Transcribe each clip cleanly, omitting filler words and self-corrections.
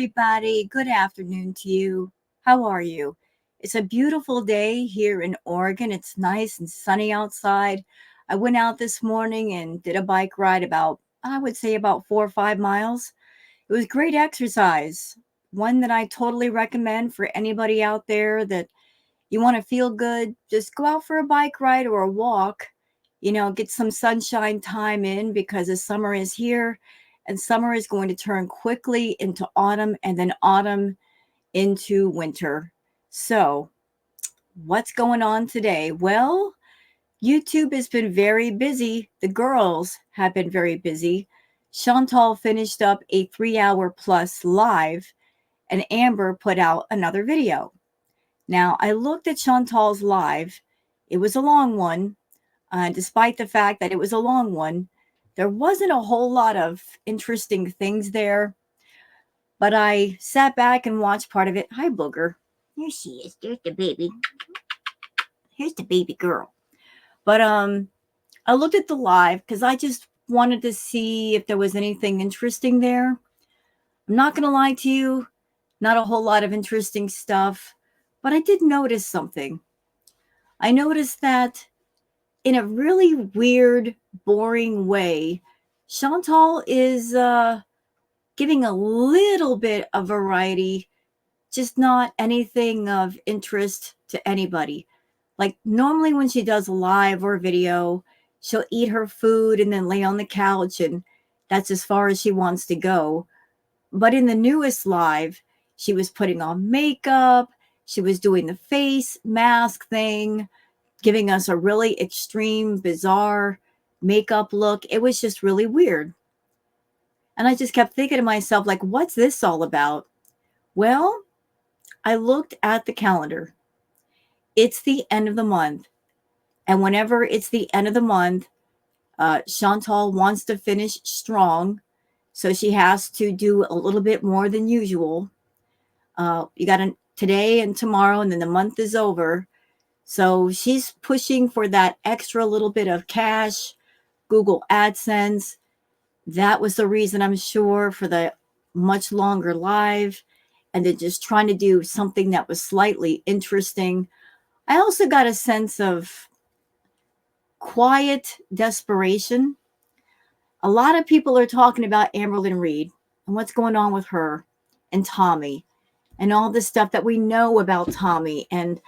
everybody. Good afternoon to you. How are you? It's a beautiful day here in Oregon. It's nice and sunny outside. I went out this morning and did a bike ride about, I would say, about 4 or 5 miles. It was great exercise, one that I totally recommend for anybody out there that you want to feel good. Just go out for a bike ride or a walk, get some sunshine time in because the summer is here and summer is going to turn quickly into autumn and then autumn into winter. So, what's going on today? Well, YouTube has been very busy. The girls have been very busy. Chantal finished up a 3 hour plus live, and Amber put out another video. Now, I looked at Chantal's live. It was a long one. Despite the fact that it was a long one, there wasn't a whole lot of interesting things there. But I sat back and watched part of it. Hi, Booger. Here she is. There's the baby. Here's the baby girl. But I looked at the live because I just wanted to see if there was anything interesting there. I'm not going to lie to you, not a whole lot of interesting stuff, but I did notice something. I noticed that in a really weird, boring way, Chantal is giving a little bit of variety, just not anything of interest to anybody. Like normally when she does a live or video, she'll eat her food and then lay on the couch, and that's as far as she wants to go. But in the newest live, she was putting on makeup, she was doing the face mask thing, giving us a really extreme, bizarre makeup look. It was just really weird. And I just kept thinking to myself, like, what's this all about? Well, I looked at the calendar. It's the end of the month. And whenever it's the end of the month, Chantal wants to finish strong. So she has to do a little bit more than usual. You got today and tomorrow, and then the month is over. So she's pushing for that extra little bit of cash, Google AdSense. That was the reason, I'm sure, for the much longer live, and then just trying to do something that was slightly interesting. I also got a sense of quiet desperation. A lot of people are talking about Amberlynn Reid and what's going on with her and Tommy and all the stuff that we know about Tommy. And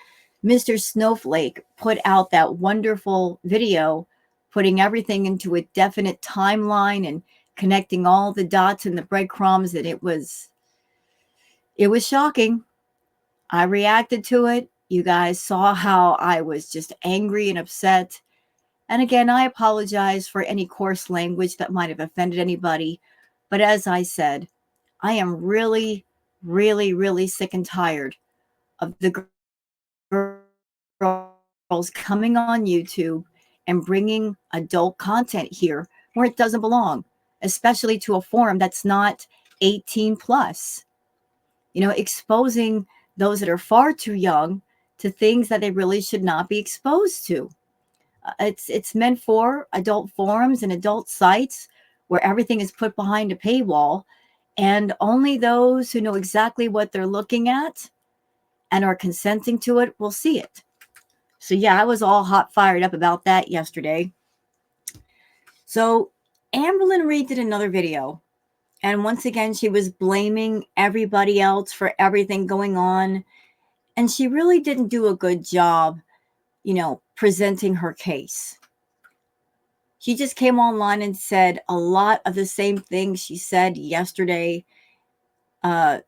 Mr. Snowflake put out that wonderful video, putting everything into a definite timeline and connecting all the dots and the breadcrumbs. And it was shocking. I reacted to it. You guys saw how I was just angry and upset. And again, I apologize for any coarse language that might have offended anybody. But as I said, I am really, really, really sick and tired of the girls coming on YouTube and bringing adult content here where it doesn't belong, especially to a forum that's not 18 plus. Exposing those that are far too young to things that they really should not be exposed to. It's meant for adult forums and adult sites where everything is put behind a paywall, and only those who know exactly what they're looking at and are consenting to it will see it. So yeah, I was all hot fired up about that yesterday. So Amberlynn Reid did another video, and once again she was blaming everybody else for everything going on, and she really didn't do a good job presenting her case. She just came online and said a lot of the same things she said yesterday. But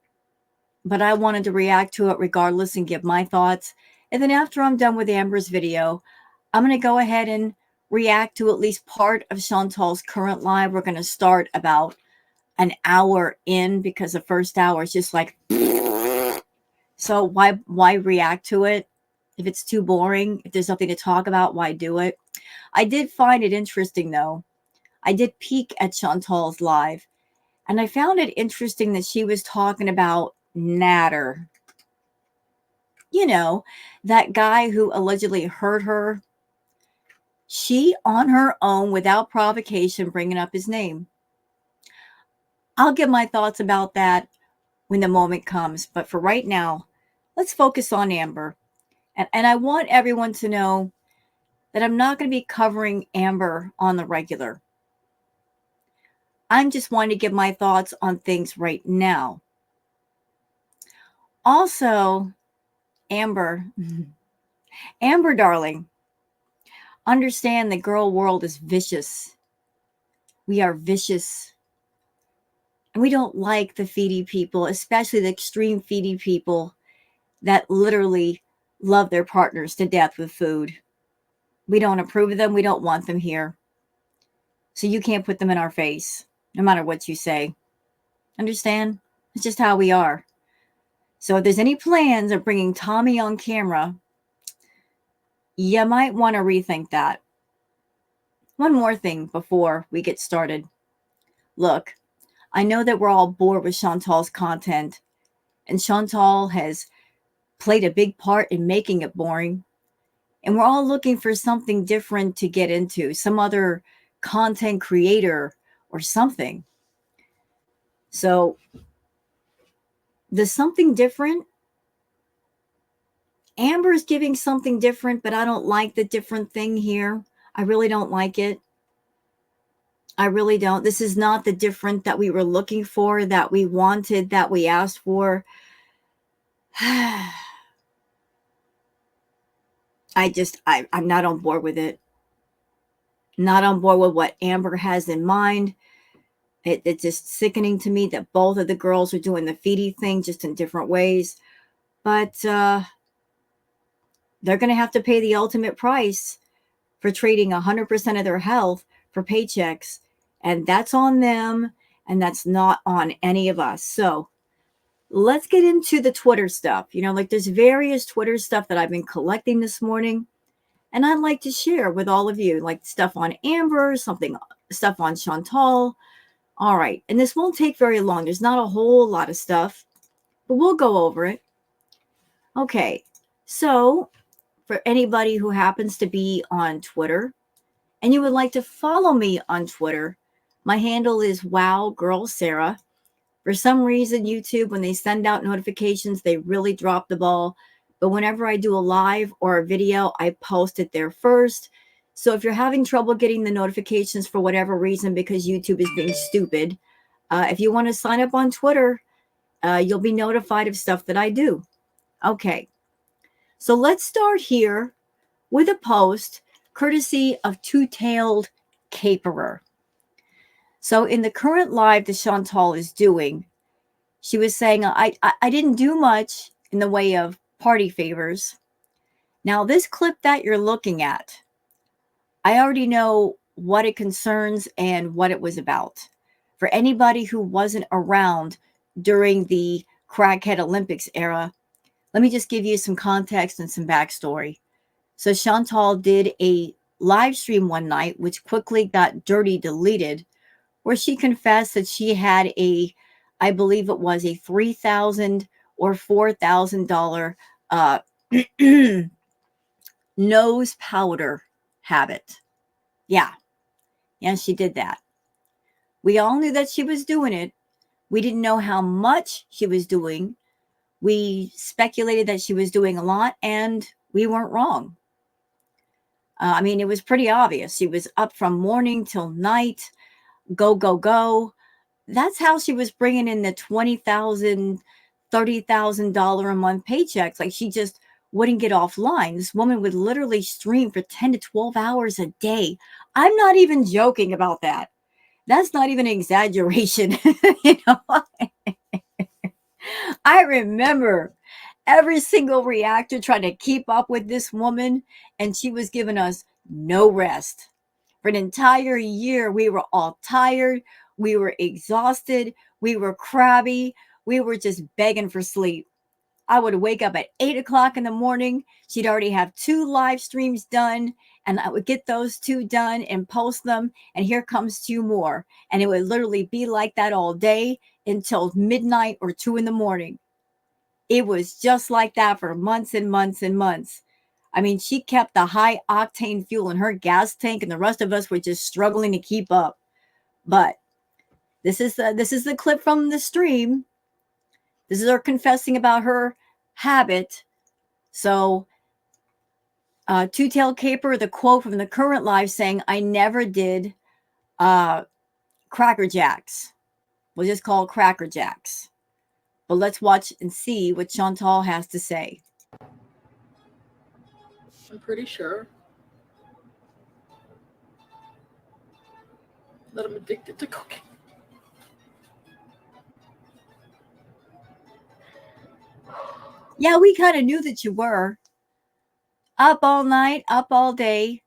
I wanted to react to it regardless and give my thoughts. And then after I'm done with Amber's video, I'm going to go ahead and react to at least part of Chantal's current live. We're going to start about an hour in because the first hour is just like, so why react to it? If it's too boring, if there's nothing to talk about, why do it? I did find it interesting, though. I did peek at Chantal's live, and I found it interesting that she was talking about Natter. That guy who allegedly hurt her. She, on her own, without provocation, bringing up his name. I'll give my thoughts about that when the moment comes. But for right now, let's focus on Amber. And I want everyone to know that I'm not going to be covering Amber on the regular. I'm just wanting to give my thoughts on things right now. Also, Amber, Amber, darling, understand the girl world is vicious. We are vicious. And we don't like the feedy people, especially the extreme feedy people that literally love their partners to death with food. We don't approve of them. We don't want them here. So you can't put them in our face, no matter what you say. Understand? It's just how we are. So if there's any plans of bringing Tommy on camera, you might want to rethink that. One more thing before we get started. Look, I know that we're all bored with Chantal's content, and Chantal has played a big part in making it boring. And we're all looking for something different to get into, some other content creator or something. So, there's something different. Amber's giving something different, but I don't like the different thing here. I really don't like it. I really don't. This is not the different that we were looking for, that we wanted, that we asked for. I'm not on board with it. Not on board with what Amber has in mind. It's just sickening to me that both of the girls are doing the feedy thing just in different ways. But they're going to have to pay the ultimate price for trading 100% of their health for paychecks. And that's on them, and that's not on any of us. So let's get into the Twitter stuff. Like there's various Twitter stuff that I've been collecting this morning, and I'd like to share with all of you, like stuff on Amber, stuff on Chantal. All right. And this won't take very long. There's not a whole lot of stuff, but we'll go over it. Okay. So for anybody who happens to be on Twitter and you would like to follow me on Twitter, my handle is WowGirlSarah. For some reason, YouTube, when they send out notifications, they really drop the ball. But whenever I do a live or a video, I post it there first. So if you're having trouble getting the notifications for whatever reason, because YouTube is being stupid, if you want to sign up on Twitter, you'll be notified of stuff that I do. Okay. So let's start here with a post courtesy of Two-Tailed Caperer. So in the current live that Chantal is doing, she was saying, I didn't do much in the way of party favors. Now, this clip that you're looking at, I already know what it concerns and what it was about. For anybody who wasn't around during the Crackhead Olympics era, let me just give you some context and some backstory. So Chantal did a live stream one night, which quickly got dirty deleted, where she confessed that she had I believe it was a $3,000 or $4,000 nose powder habit. Yeah, she did that. We all knew that she was doing it. We didn't know how much she was doing. We speculated that she was doing a lot, and we weren't wrong. It was pretty obvious. She was up from morning till night, go, go, go. That's how she was bringing in the $20,000, $30,000 a month paychecks. Like, she just wouldn't get offline. This woman would literally stream for 10 to 12 hours a day. I'm not even joking about that. That's not even an exaggeration. I remember every single reactor trying to keep up with this woman, and she was giving us no rest. For an entire year, we were all tired. We were exhausted. We were crabby. We were just begging for sleep. I would wake up at 8 o'clock in the morning. She'd already have 2 live streams done, and I would get those 2 done and post them, and here comes 2 more. And it would literally be like that all day until midnight or 2 in the morning. It was just like that for months and months and months. She kept the high octane fuel in her gas tank, and the rest of us were just struggling to keep up. But this is the clip from the stream. This is her confessing about her habit. So, Two-Tailed Caper, the quote from the current live saying, I never did Cracker Jacks. We'll just call it Cracker Jacks. But let's watch and see what Chantal has to say. I'm pretty sure that I'm addicted to cooking. Yeah, we kind of knew that you were. Up all night, up all day.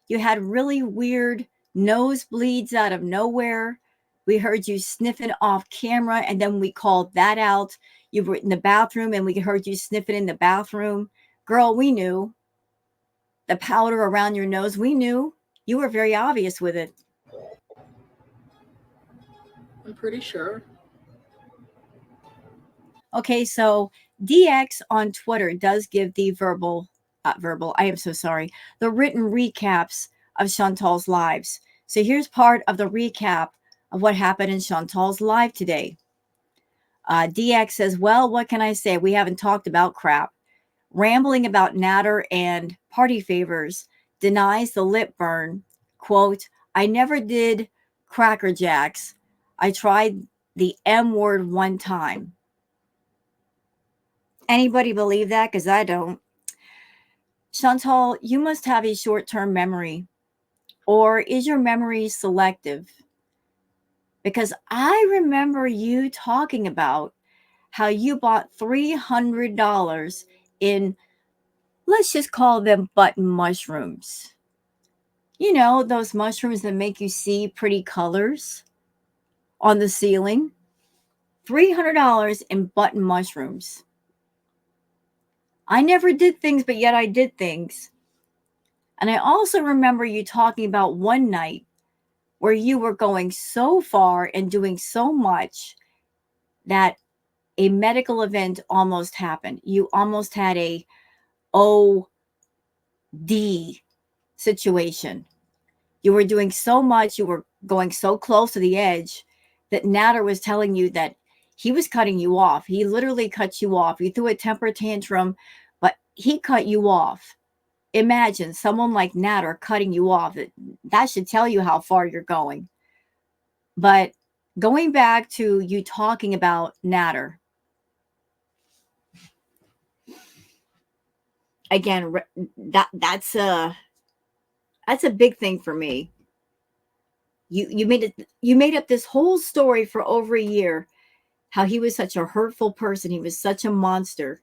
You had really weird nosebleeds out of nowhere. We heard you sniffing off camera, and then we called that out. You were in the bathroom, and we heard you sniffing in the bathroom. Girl, we knew. The powder around your nose, we knew. You were very obvious with it. I'm pretty sure. Okay, so DX on Twitter does give the I am so sorry, the written recaps of Chantal's lives. So here's part of the recap of what happened in Chantal's live today. DX says, well, what can I say? We haven't talked about crap. Rambling about Natter and party favors, denies the lip burn. Quote, I never did Cracker Jacks. I tried the M word one time. Anybody believe that? Because I don't. Chantal, you must have a short-term memory. Or is your memory selective? Because I remember you talking about how you bought $300 in, let's just call them button mushrooms. You know, those mushrooms that make you see pretty colors on the ceiling. $300 in button mushrooms. I never did things, but yet I did things. And I also remember you talking about one night where you were going so far and doing so much that a medical event almost happened. You almost had a OD situation. You were doing so much, you were going so close to the edge that Natter was telling you that he was cutting you off. He literally cut you off. You threw a temper tantrum, but he cut you off. Imagine someone like Natter cutting you off. That should tell you how far you're going. But going back to you talking about Natter, again, that's a big thing for me. You made up this whole story for over a year, how he was such a hurtful person, he was such a monster.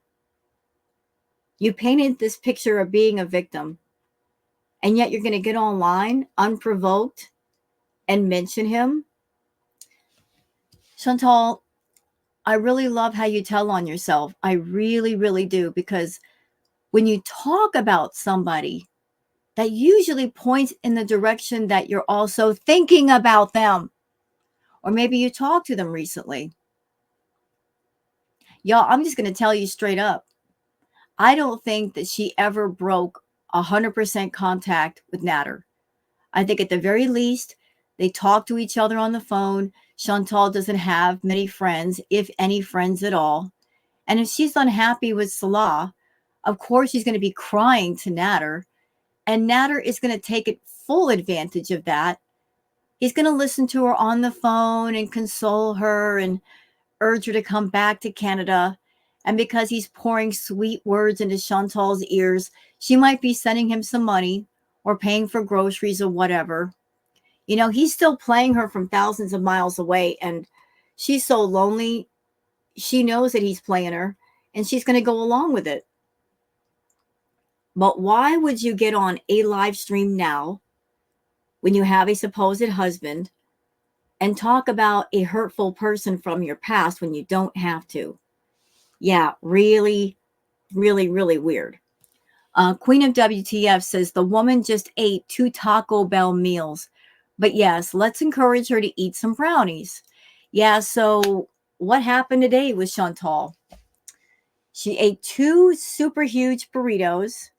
You painted this picture of being a victim, and yet you're going to get online unprovoked and mention him. Chantal, I really love how you tell on yourself. I really, really do, because when you talk about somebody, that usually points in the direction that you're also thinking about them. Or maybe you talked to them recently. Y'all, I'm just going to tell you straight up. I don't think that she ever broke 100% contact with Natter. I think at the very least, they talk to each other on the phone. Chantal doesn't have many friends, if any friends at all. And if she's unhappy with Salah, of course she's going to be crying to Natter. And Natter is going to take full advantage of that. He's going to listen to her on the phone and console her and urge her to come back to Canada. And because he's pouring sweet words into Chantal's ears, she might be sending him some money or paying for groceries or whatever. You know, he's still playing her from thousands of miles away, and she's so lonely. She knows that he's playing her, and she's going to go along with it. But why would you get on a live stream now when you have a supposed husband and talk about a hurtful person from your past when you don't have to? Yeah, really, really, really weird. Queen of WTF says the woman just ate 2 Taco Bell meals. But yes, let's encourage her to eat some brownies. Yeah, so what happened today with Chantal? She ate 2 super huge burritos.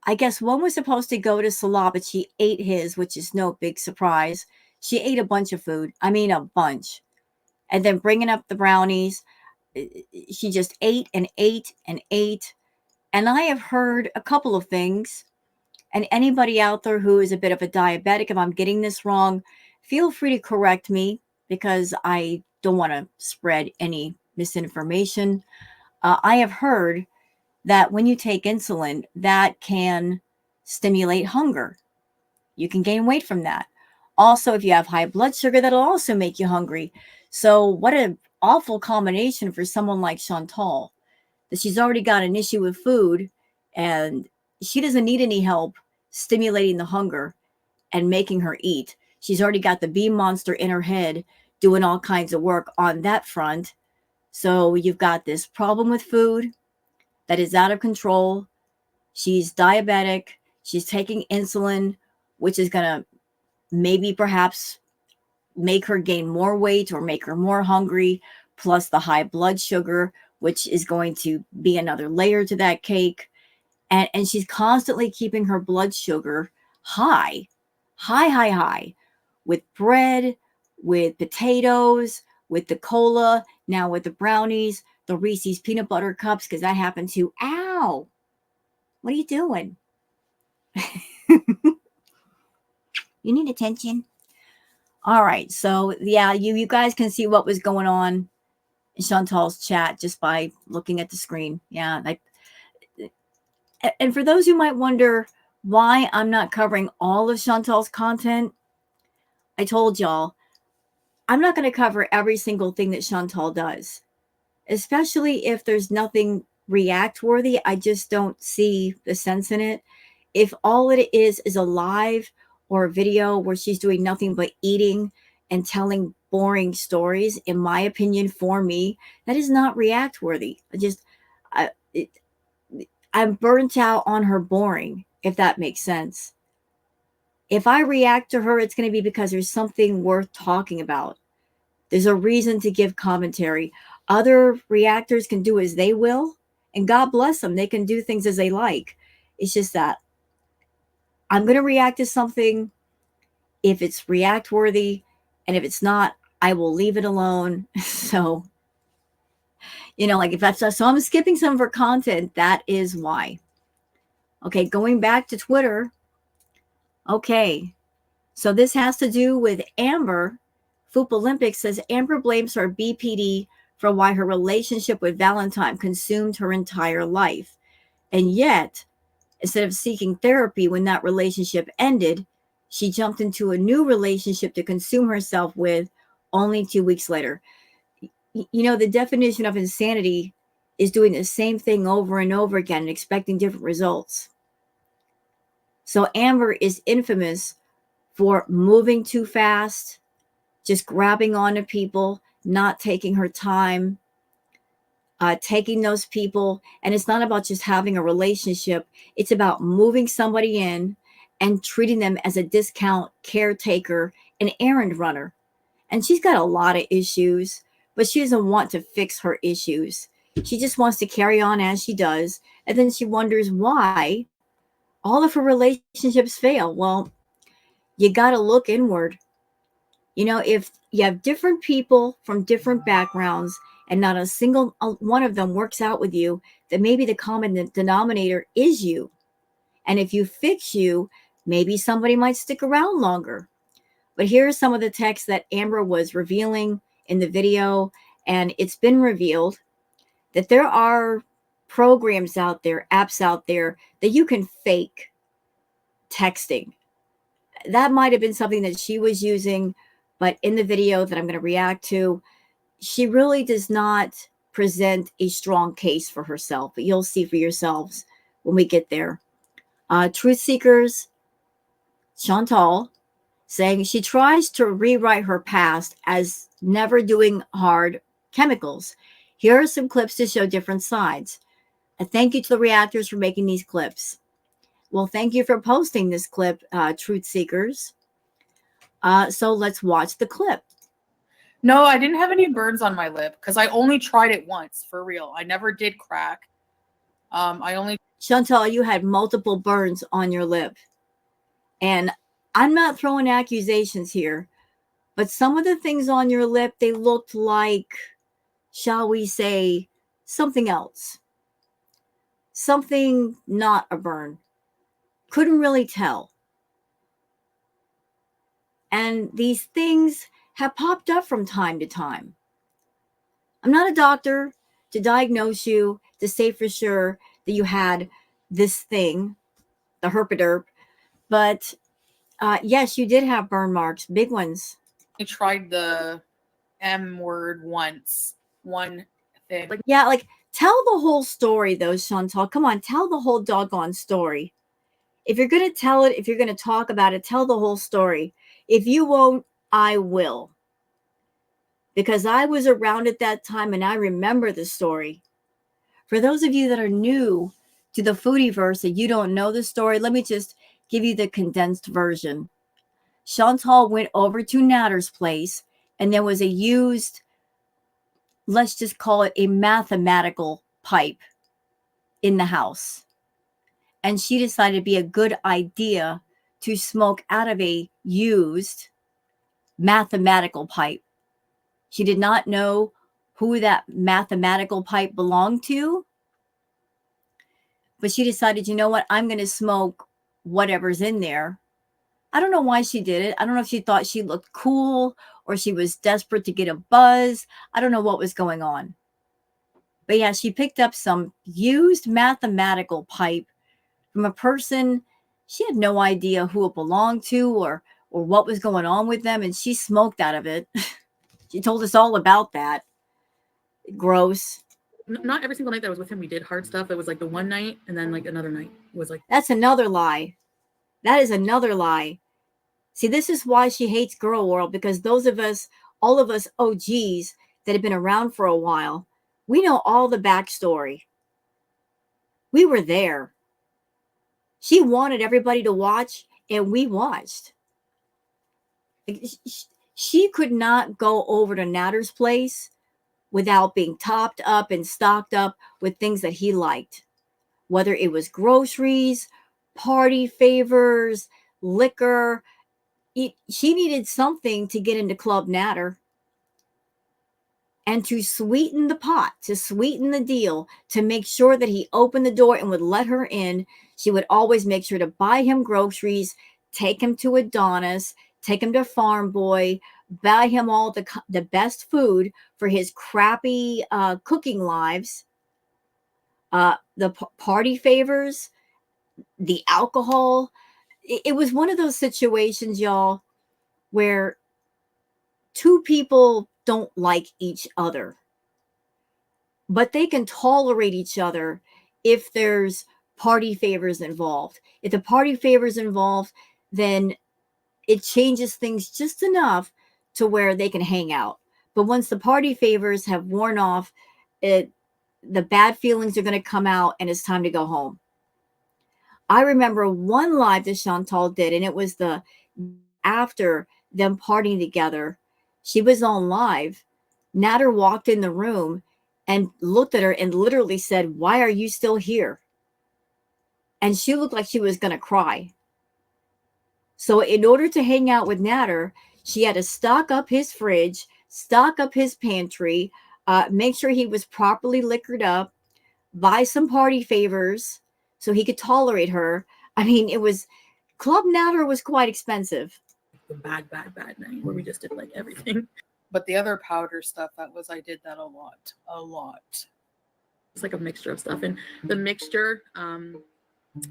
I guess one was supposed to go to Salah, but she ate his, which is no big surprise. She ate a bunch of food. I mean, a bunch. And then bringing up the brownies. She just ate and ate and ate. And I have heard a couple of things. And anybody out there who is a bit of a diabetic, if I'm getting this wrong, feel free to correct me because I don't want to spread any misinformation. I have heard that when you take insulin, that can stimulate hunger. You can gain weight from that. Also, if you have high blood sugar, that'll also make you hungry. So, what an awful combination for someone like Chantal, that she's already got an issue with food and she doesn't need any help stimulating the hunger and making her eat. She's already got the bee monster in her head doing all kinds of work on that front. So you've got this problem with food that is out of control. She's diabetic. She's taking insulin, which is going to maybe perhaps make her gain more weight or make her more hungry, plus the high blood sugar, which is going to be another layer to that cake. And she's constantly keeping her blood sugar high, high, with bread, with potatoes, with the cola, now with the brownies, the Reese's peanut butter cups, because that happened to, ow, what are you doing? You need attention. All right. So, yeah, you guys can see what was going on in Chantal's chat just by looking at the screen. Yeah. And for those who might wonder why I'm not covering all of Chantal's content, I told y'all, I'm not going to cover every single thing that Chantal does, especially if there's nothing react worthy. I just don't see the sense in it. If all it is a live or a video where she's doing nothing but eating and telling boring stories, in my opinion, for me, that is not react worthy. I'm burnt out on her boring, if that makes sense. If I react to her, it's going to be because there's something worth talking about. There's a reason to give commentary. Other reactors can do as they will, and God bless them. They can do things as they like. It's just that I'm going to react to something if it's react worthy, and if it's not, I will leave it alone. So, like if that's so I'm skipping some of her content, that is why. Okay, going back to Twitter. Okay, so this has to do with Amber. Foop Olympics says Amber blames her BPD for why her relationship with Valentine consumed her entire life. And yet, instead of seeking therapy when that relationship ended, she jumped into a new relationship to consume herself with only 2 weeks later. The definition of insanity is doing the same thing over and over again and expecting different results. So Amber is infamous for moving too fast, just grabbing onto people, not taking her time, taking those people. And it's not about just having a relationship. It's about moving somebody in and treating them as a discount caretaker, an errand runner. And she's got a lot of issues, but she doesn't want to fix her issues. She just wants to carry on as she does. And then she wonders why all of her relationships fail. Well, you got to look inward. If you have different people from different backgrounds and not a single one of them works out with you, then maybe the common denominator is you. And if you fix you, maybe somebody might stick around longer. But here are some of the text that Amber was revealing in the video. And it's been revealed that there are programs out there, apps out there that you can fake texting. That might have been something that she was using, but in the video that I'm going to react to, she really does not present a strong case for herself. But you'll see for yourselves when we get there. Truth Seekers, Chantal, saying she tries to rewrite her past as never doing hard chemicals. Here are some clips to show different sides. A thank you to the reactors for making these clips. Well, thank you for posting this clip, Truth Seekers. So let's watch the clip. No, I didn't have any burns on my lip because I only tried it once, for real. I never did crack. Chantal, you had multiple burns on your lip. And I'm not throwing accusations here, but some of the things on your lip, they looked like shall we say, something else. Something not a burn. Couldn't really tell. And these things have popped up from time to time. I'm not a doctor to diagnose you, to say for sure that you had this thing, the herpaderp, but yes, you did have burn marks, big ones. I tried the M word once. One thing. Like, Yeah, like tell the whole story though, Chantal. Come on, tell the whole doggone story. If you're going to tell it, if you're going to talk about it, tell the whole story. If you won't, I will. Because I was around at that time and I remember the story. For those of you that are new to the foodieverse and you don't know the story, let me just give you the condensed version. Chantal went over to Natter's place and there was a used, let's just call it a mathematical pipe in the house. And she decided it'd be a good idea to smoke out of a used mathematical pipe. She did not know who that mathematical pipe belonged to, but she decided, you know what, I'm going to smoke whatever's in there. I don't know why she did it. I don't know if she thought she looked cool or she was desperate to get a buzz. I don't know what was going on. But yeah, she picked up some used mathematical pipe from a person. She had no idea who it belonged to or what was going on with them, and she smoked out of it. She told us all about that. Gross. not every single night that I was with him, we did hard stuff. It was like the one night and then like another night was like. That's another lie. That is another lie. See, this is why she hates Girl World, because those of us, all of us OGs that have been around for a while, we know all the backstory. We were there. She wanted everybody to watch, and we watched. She could not go over to Natter's place without being topped up and stocked up with things that he liked, whether it was groceries, party favors, liquor. She needed something to get into Club Natter. And to sweeten the pot, to sweeten the deal, to make sure that he opened the door and would let her in, she would always make sure to buy him groceries, take him to Adonis, take him to Farm Boy, buy him all the best food for his crappy cooking lives, the party favors, the alcohol. It was one of those situations, y'all, where two people don't like each other, but they can tolerate each other if there's party favors involved. If the party favors involved, then it changes things just enough to where they can hang out. But once the party favors have worn off, the bad feelings are going to come out and it's time to go home. I remember one live that Chantal did, and it was the after them partying together. She was on live. Natter walked in the room and looked at her and literally said, "Why are you still here?" And she looked like she was going to cry. So in order to hang out with Natter, she had to stock up his fridge, stock up his pantry, make sure he was properly liquored up, buy some party favors so he could tolerate her. I mean, Club Natter was quite expensive. The bad night where we just did like everything. But the other powder stuff, I did that a lot. It's like a mixture of stuff, and the mixture, it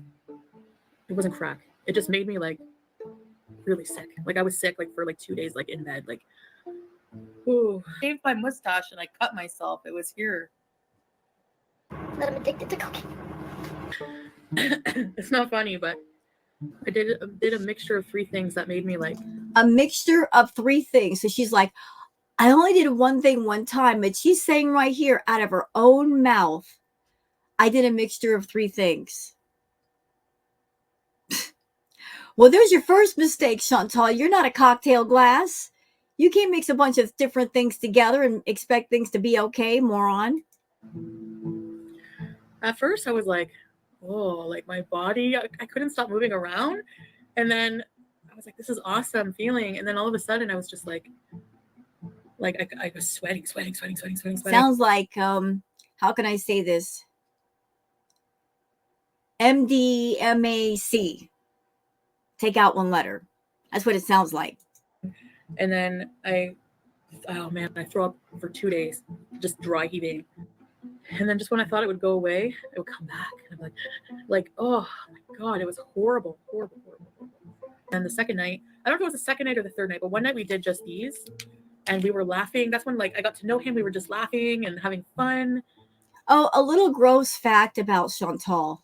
wasn't crack. It just made me like really sick. Like I was sick like for like 2 days, like in bed, like. Ooh. I shaved my mustache and I cut myself. It was here. That I'm addicted to cocaine. It's not funny, but I did a mixture of 3 things that made me like. A mixture of 3 things. So she's like, I only did one thing one time, but she's saying right here out of her own mouth, I did a mixture of 3 things. Well, there's your first mistake, Chantal. You're not a cocktail glass. You can't mix a bunch of different things together and expect things to be okay, moron. At first, I was like, oh, like my body, I couldn't stop moving around. And then I was like, this is awesome feeling. And then all of a sudden, I was just like, Like I was sweating. Sounds like, how can I say this? MDMAC. Take out one letter. That's what it sounds like. And then oh man, I throw up for 2 days, just dry heaving. And then just when I thought it would go away, it would come back. And I'm like, oh my God, it was horrible. And the second night, I don't know if it was the second night or the third night, but one night we did just these and we were laughing. That's when like I got to know him. We were just laughing and having fun. Oh, a little gross fact about Chantal.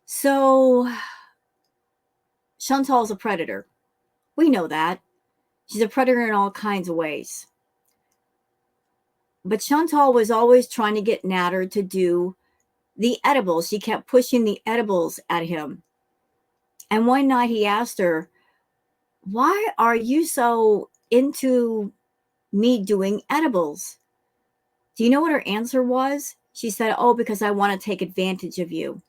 So Chantal's a predator. We know that. She's a predator in all kinds of ways. But Chantal was always trying to get Natter to do the edibles. She kept pushing the edibles at him. And one night he asked her, why are you so into me doing edibles? Do you know what her answer was? She said, oh, because I want to take advantage of you.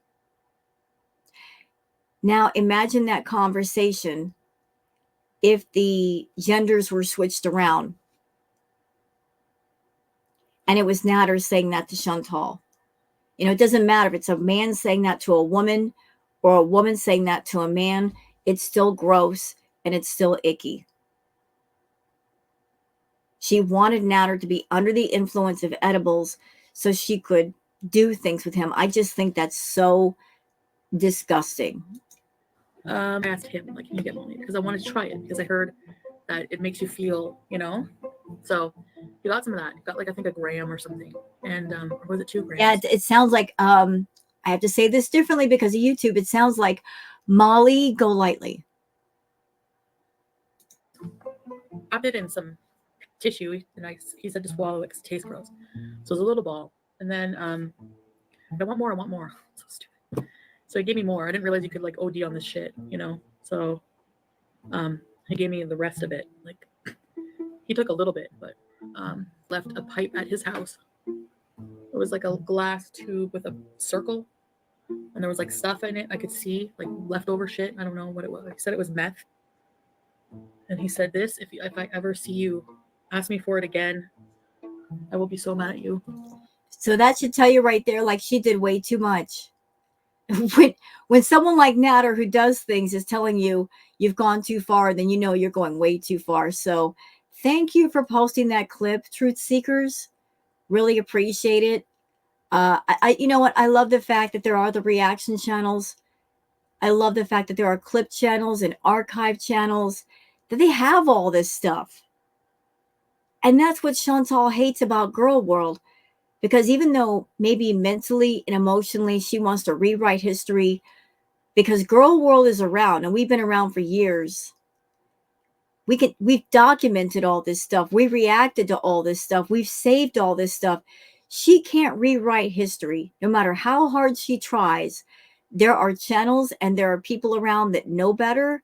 Now imagine that conversation if the genders were switched around. And it was Natter saying that to Chantal. You know, it doesn't matter if it's a man saying that to a woman or a woman saying that to a man. It's still gross and it's still icky. She wanted Natter to be under the influence of edibles so she could do things with him. I just think that's so disgusting. I asked him, like, can you get me? Because I wanted to try it because I heard that it makes you feel, you know. So he got some of that. He got like I think a gram or something, and or was it 2 grams? Yeah, it sounds like I have to say this differently because of YouTube. It sounds like Molly Go Lightly. I did in some tissue, and he said to swallow it because it tastes gross. So it was a little ball, and then I want more. So stupid. So he gave me more. I didn't realize you could like OD on this shit, you know. So he gave me the rest of it. Like he took a little bit, but left a pipe at his house. It was like a glass tube with a circle, and there was like stuff in it. I could see like leftover shit. I don't know what it was. He said it was meth, and he said this: if I ever see you, ask me for it again, I will be so mad at you. So that should tell you right there, like she did way too much. When someone like Natter who does things is telling you you've gone too far, then you know you're going way too far. So thank you for posting that clip, Truth Seekers. Really appreciate it. You know what? I love the fact that there are the reaction channels. I love the fact that there are clip channels and archive channels, that they have all this stuff. And that's what Chantal hates about Girl World. Because even though maybe mentally and emotionally she wants to rewrite history, because Girl World is around and we've been around for years. We've documented all this stuff. We reacted to all this stuff. We've saved all this stuff. She can't rewrite history, no matter how hard she tries. There are channels and there are people around that know better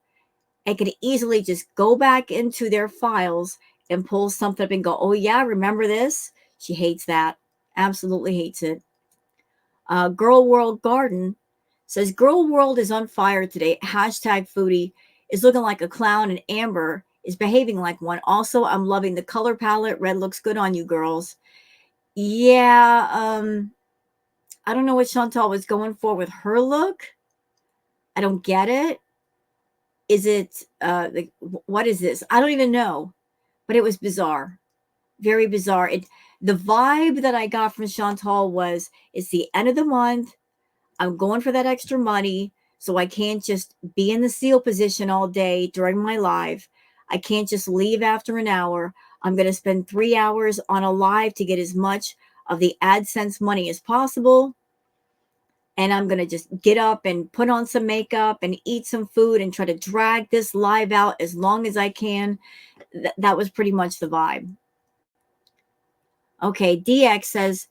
and can easily just go back into their files and pull something up and go, oh yeah, remember this? She hates that. Absolutely hates it. Girl World Garden says, Girl World is on fire today. Hashtag foodie is looking like a clown and Amber is behaving like one. Also, I'm loving the color palette. Red looks good on you girls. Yeah, I don't know what Chantal was going for with her look. I don't get it. Is it, what is this? I don't even know, but it was bizarre. Very bizarre. The vibe that I got from Chantal was, it's the end of the month. I'm going for that extra money, so I can't just be in the seal position all day during my live. I can't just leave after an hour. I'm going to spend 3 hours on a live to get as much of the AdSense money as possible. And I'm going to just get up and put on some makeup and eat some food and try to drag this live out as long as I can. That was pretty much the vibe. Okay, DX says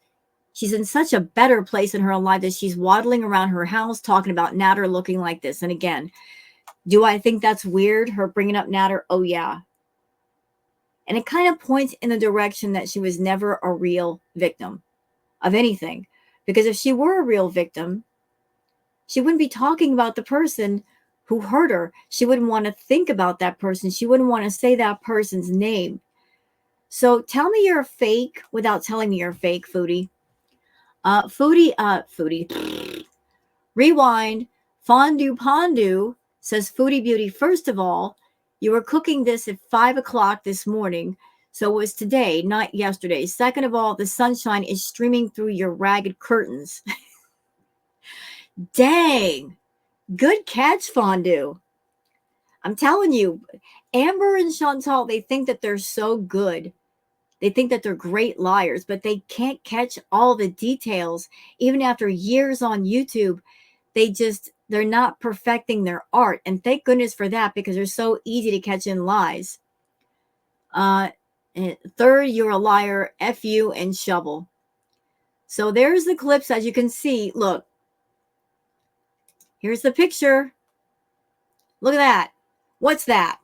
she's in such a better place in her life that she's waddling around her house talking about Natter looking like this. And again, do I think that's weird, her bringing up Natter? Oh, yeah. And it kind of points in the direction that she was never a real victim of anything. Because if she were a real victim, she wouldn't be talking about the person who hurt her. She wouldn't want to think about that person. She wouldn't want to say that person's name. So tell me you're a fake without telling me you're a fake, Foodie. Foodie. Rewind. Fondue Pondu says, Foodie Beauty, first of all, you were cooking this at 5 o'clock this morning. So it was today, not yesterday. Second of all, the sunshine is streaming through your ragged curtains. Dang. Good catch, Fondue. I'm telling you, Amber and Chantal, they think that they're so good. They think that they're great liars, but they can't catch all the details. Even after years on YouTube, they're not perfecting their art. And thank goodness for that, because they're so easy to catch in lies. Third, you're a liar, F you and shovel. So there's the clips, as you can see. Look, here's the picture. Look at that. What's that?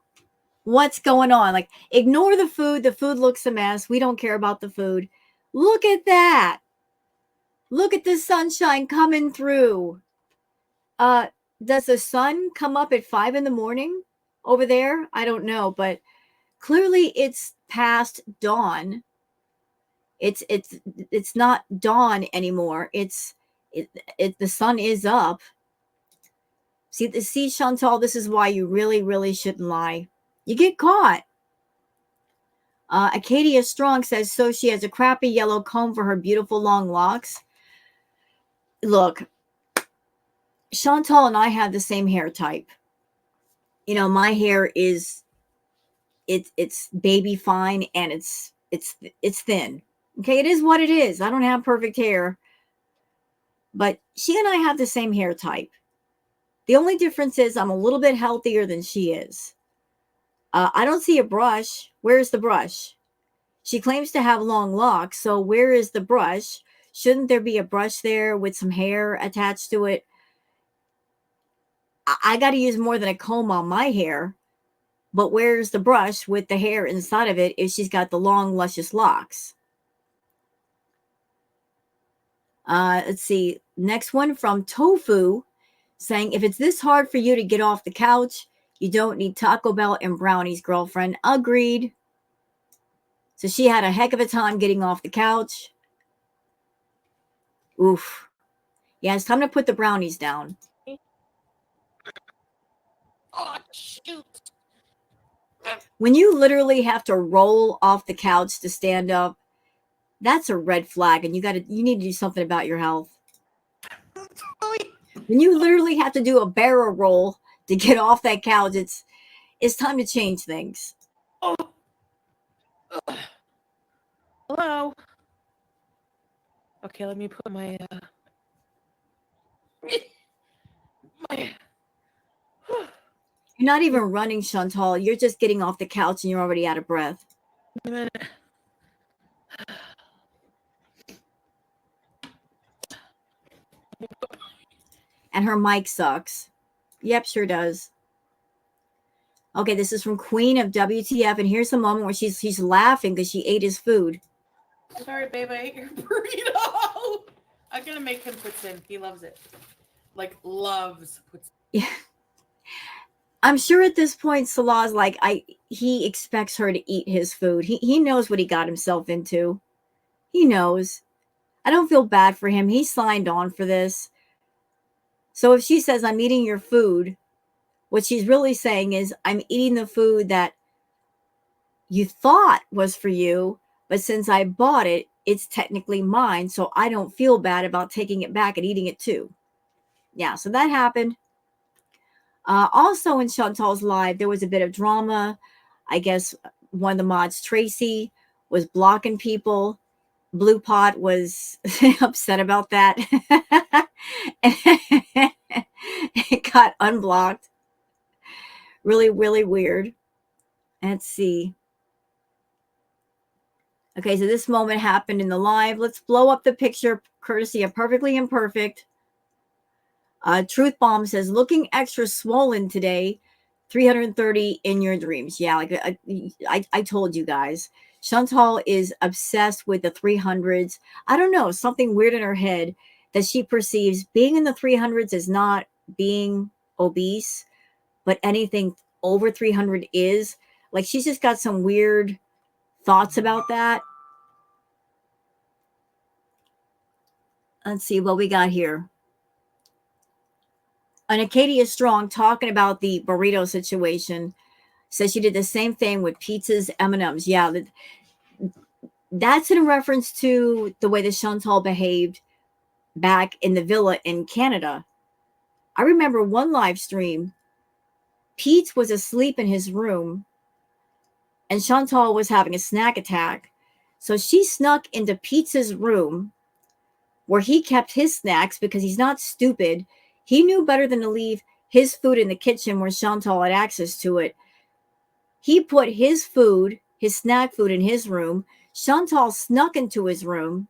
What's going on? Like, ignore the food. The food looks a mess. We don't care about the food. Look at that. Look at the sunshine coming through. Does the sun come up at 5 in the morning over there? I don't know, but clearly it's past dawn. It's not dawn anymore. The sun is up. See, Chantal, this is why you really, really shouldn't lie. You get caught. Acadia Strong says, so she has a crappy yellow comb for her beautiful long locks. Look, Chantal and I have the same hair type. You know, my hair is it's baby fine, and it's thin. Okay, it is what it is. I don't have perfect hair, but she and I have the same hair type. The only difference is I'm a little bit healthier than she is. I don't see a brush. Where's the brush? She claims to have long locks, so where is the brush? Shouldn't there be a brush there with some hair attached to it? I got to use more than a comb on my hair, but where's the brush with the hair inside of it if she's got the long, luscious locks? Let's see. Next one from Tofu, saying, if it's this hard for you to get off the couch, you don't need Taco Bell and brownies, girlfriend. Agreed. So she had a heck of a time getting off the couch. Oof. Yeah, it's time to put the brownies down. Oh, shoot. When you literally have to roll off the couch to stand up, that's a red flag, and you need to do something about your health. When you literally have to do a barrel roll to get off that couch, it's time to change things. Oh. Hello. Okay, let me put my You're not even running, Chantal. You're just getting off the couch and you're already out of breath. And her mic sucks. Yep, sure does. Okay, this is from Queen of WTF, and here's the moment where she's laughing because she ate his food. Sorry, babe, I ate your burrito. I'm gonna make him poutine. He loves it. Like, loves poutine. Yeah. I'm sure at this point, Salah's like, he expects her to eat his food. He knows what he got himself into. He knows. I don't feel bad for him. He signed on for this. So if she says, I'm eating your food, what she's really saying is, I'm eating the food that you thought was for you, but since I bought it, it's technically mine, so I don't feel bad about taking it back and eating it too. Yeah, so that happened. Also in Chantal's live, there was a bit of drama. I guess one of the mods, Tracy, was blocking people. Blue Pot was upset about that. It got unblocked. Really, really weird. Let's see. Okay, so this moment happened in the live. Let's blow up the picture, courtesy of Perfectly Imperfect. Truth Bomb says, looking extra swollen today, 330 in your dreams. Yeah, like I told you guys. Chantal is obsessed with the 300s. I don't know, something weird in her head that she perceives being in the 300s is not being obese, but anything over 300 is. Like, she's just got some weird thoughts about that. Let's see what we got here. And Acadia Strong talking about the burrito situation says she did the same thing with pizzas, M&Ms. Yeah, that's in reference to the way that Chantal behaved back in the villa in Canada. I remember one live stream. Pete was asleep in his room and Chantal was having a snack attack. So she snuck into Pete's room where he kept his snacks because he's not stupid. He knew better than to leave his food in the kitchen where Chantal had access to it. He put his food, his snack food, in his room. Chantal snuck into his room,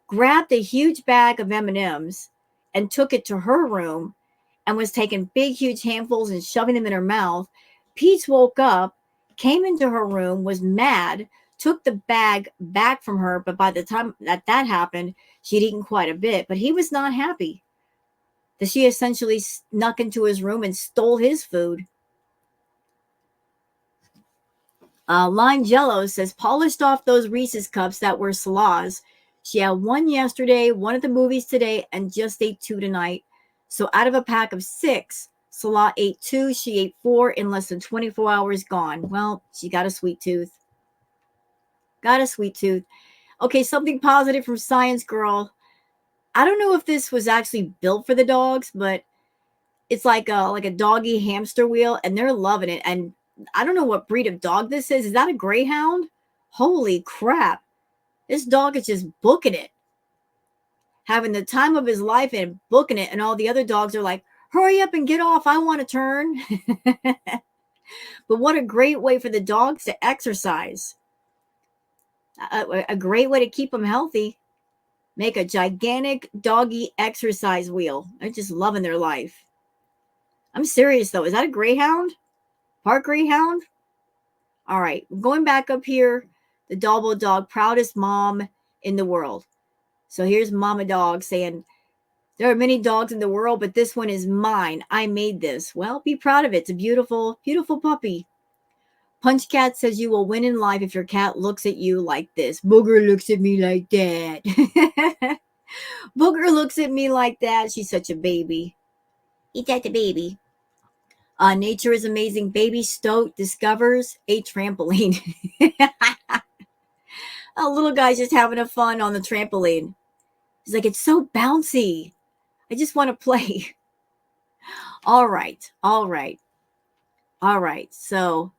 grabbed a huge bag of M&Ms and took it to her room and was taking big, huge handfuls and shoving them in her mouth. Pete woke up, came into her room, was mad, took the bag back from her. But by the time that happened, she'd eaten quite a bit. But he was not happy that she essentially snuck into his room and stole his food. Lime Jello says, polished off those Reese's cups that were Salah's. She had one yesterday, one at the movies today, and just ate 2 tonight. So out of a pack of 6, Salah ate 2. She ate 4 in less than 24 hours gone. Well, she got a sweet tooth. Got a sweet tooth. Okay, something positive from Science Girl. I don't know if this was actually built for the dogs, but it's like a doggy hamster wheel, and they're loving it. And I don't know what breed of dog this is. Is that a greyhound? Holy crap. This dog is just booking it. Having the time of his life and booking it. And all the other dogs are like, hurry up and get off. I want to turn. But what a great way for the dogs to exercise. A great way to keep them healthy. Make a gigantic doggy exercise wheel. They're just loving their life. I'm serious, though. Is that a greyhound? Park greyhound? All right. Going back up here. The Dalbo dog, proudest mom in the world. So here's Mama Dog saying, there are many dogs in the world, but this one is mine. I made this. Well, be proud of it. It's a beautiful, beautiful puppy. Punch Cat says you will win in life if your cat looks at you like this. Booger looks at me like that. Booger looks at me like that. She's such a baby. Eat that, the baby. Nature is amazing. Baby Stoat discovers a trampoline. A little guy's just having a fun on the trampoline. He's like, it's so bouncy. I just want to play. All right. So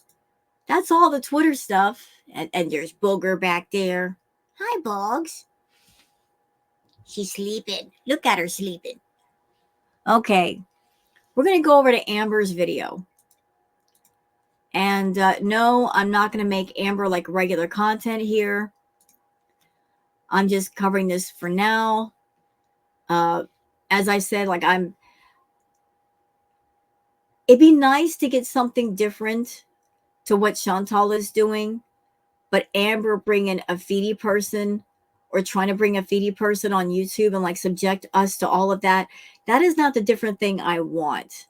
that's all the Twitter stuff. And there's Booger back there. Hi, Bugs. She's sleeping. Look at her sleeping. Okay. We're going to go over to Amber's video. And no, I'm not going to make Amber like regular content here. I'm just covering this for now. As I said, it'd be nice to get something different to what Chantal is doing, but Amber bringing a feedy person or trying to bring a feedy person on YouTube and like subject us to all of that, that is not the different thing I want.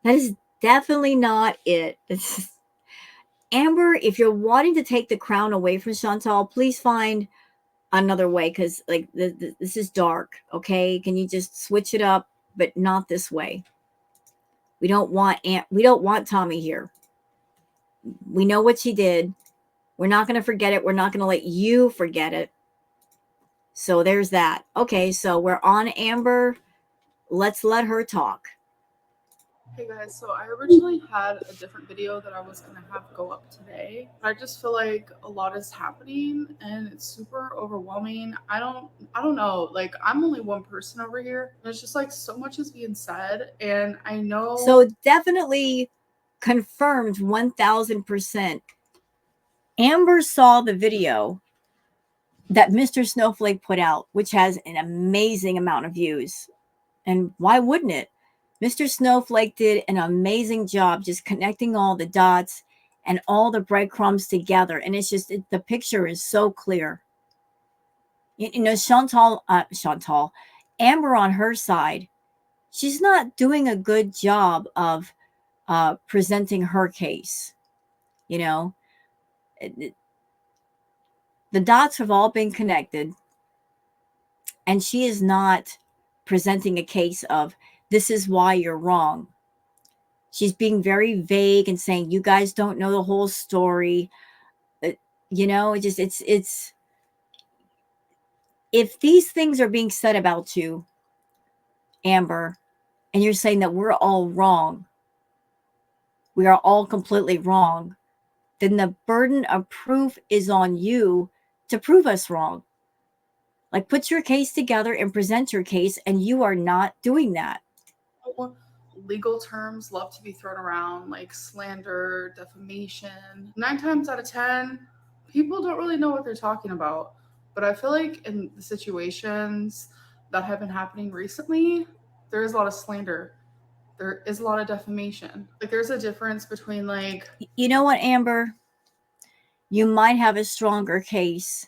That is definitely not it. Amber, if you're wanting to take the crown away from Chantal, please find another way, because like this is dark. Okay, can you just switch it up, but not this way? We don't want Tommy here. We know what she did. We're not going to forget it. We're not going to let you forget it. So there's that. Okay, so we're on Amber. Let's let her talk. Hey guys, so I originally had a different video that I was going to have go up today. I just feel like a lot is happening and it's super overwhelming. I don't know. Like, I'm only one person over here. And it's just like so much is being said, and I know. So definitely confirmed 1000%. Amber saw the video that Mr. Snowflake put out, which has an amazing amount of views. And why wouldn't it? Mr. Snowflake did an amazing job just connecting all the dots and all the breadcrumbs together. And it's just, the picture is so clear. You know, Chantal, Amber on her side, she's not doing a good job of presenting her case. You know, The dots have all been connected, and she is not presenting a case of this is why you're wrong. She's being very vague and saying you guys don't know the whole story. It's if these things are being said about you, Amber, and you're saying that we're all wrong, we are all completely wrong, then the burden of proof is on you to prove us wrong. Like, put your case together and present your case, and you are not doing that. Legal terms love to be thrown around, like slander, defamation. 9 times out of 10, people don't really know what they're talking about. But I feel like in the situations that have been happening recently, there is a lot of slander. There is a lot of defamation. Like, there's a difference between, like... You know what, Amber? You might have a stronger case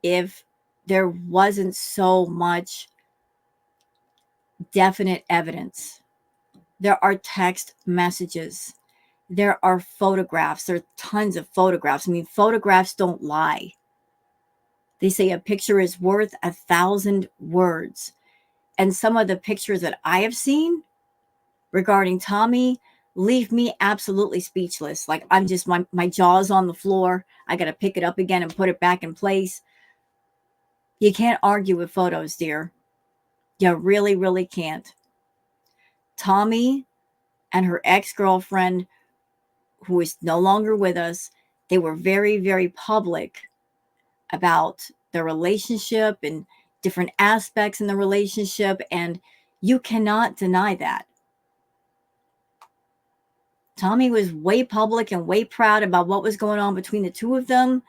if there wasn't so much definite evidence. There are text messages. There are photographs. There are tons of photographs. I mean, photographs don't lie. They say a picture is worth 1,000 words. And some of the pictures that I have seen regarding Tommy leave me absolutely speechless. Like, I'm just, my jaw's on the floor. I got to pick it up again and put it back in place. You can't argue with photos, dear. You really, really can't. Tommy and her ex-girlfriend, who is no longer with us, they were very, very public about their relationship and different aspects in the relationship, and you cannot deny that. Tommy was way public and way proud about what was going on between the two of them,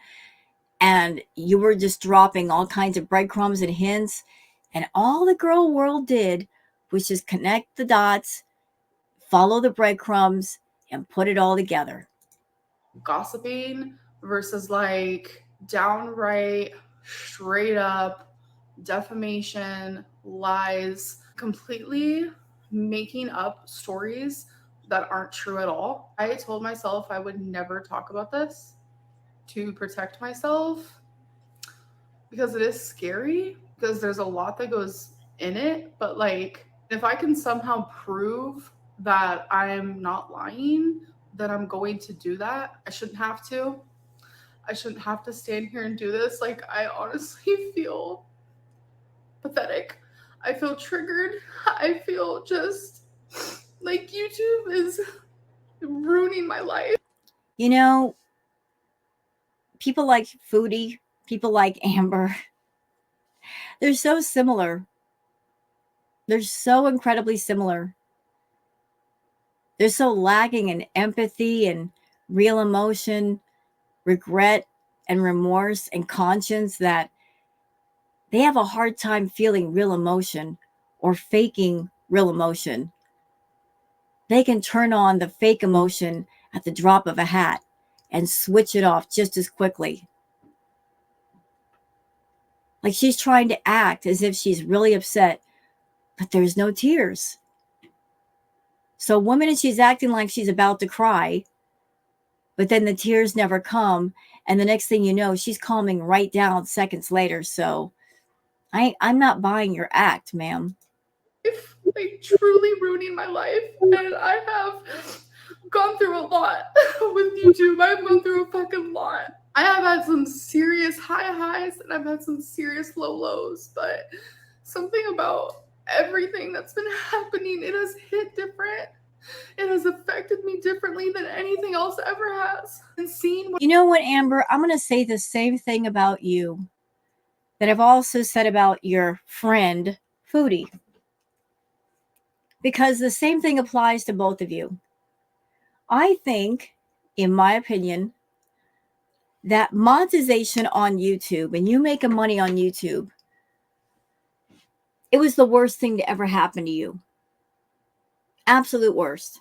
and you were just dropping all kinds of breadcrumbs and hints, and all the girl world did was just connect the dots, follow the breadcrumbs, and put it all together. Gossiping versus like downright, straight up defamation, lies, completely making up stories that aren't true at all. I told myself I would never talk about this to protect myself because it is scary, because there's a lot that goes in it. But like, if I can somehow prove that I'm not lying, then I'm going to do that. I shouldn't have to. I shouldn't have to stand here and do this. Like, I honestly feel pathetic. I feel triggered. I feel just like YouTube is ruining my life. You know, people like Foodie, people like Amber, they're so similar. They're so incredibly similar. They're so lacking in empathy and real emotion, regret and remorse and conscience that they have a hard time feeling real emotion or faking real emotion. They can turn on the fake emotion at the drop of a hat and switch it off just as quickly. Like, she's trying to act as if she's really upset, but there's no tears. So one minute she's acting like she's about to cry, but then the tears never come. And the next thing you know, she's calming right down seconds later. So I'm not buying your act, ma'am. Like, truly ruining my life. And I have gone through a lot with YouTube. I've gone through a fucking lot. I have had some serious high highs and I've had some serious low lows, but something about everything that's been happening, it has hit different. It has affected me differently than anything else ever has. And seeing what— You know what, Amber? I'm going to say the same thing about you that I've also said about your friend, Foodie. Because the same thing applies to both of you. I think, in my opinion, that monetization on YouTube and you making money on YouTube, it was the worst thing to ever happen to you. Absolute worst.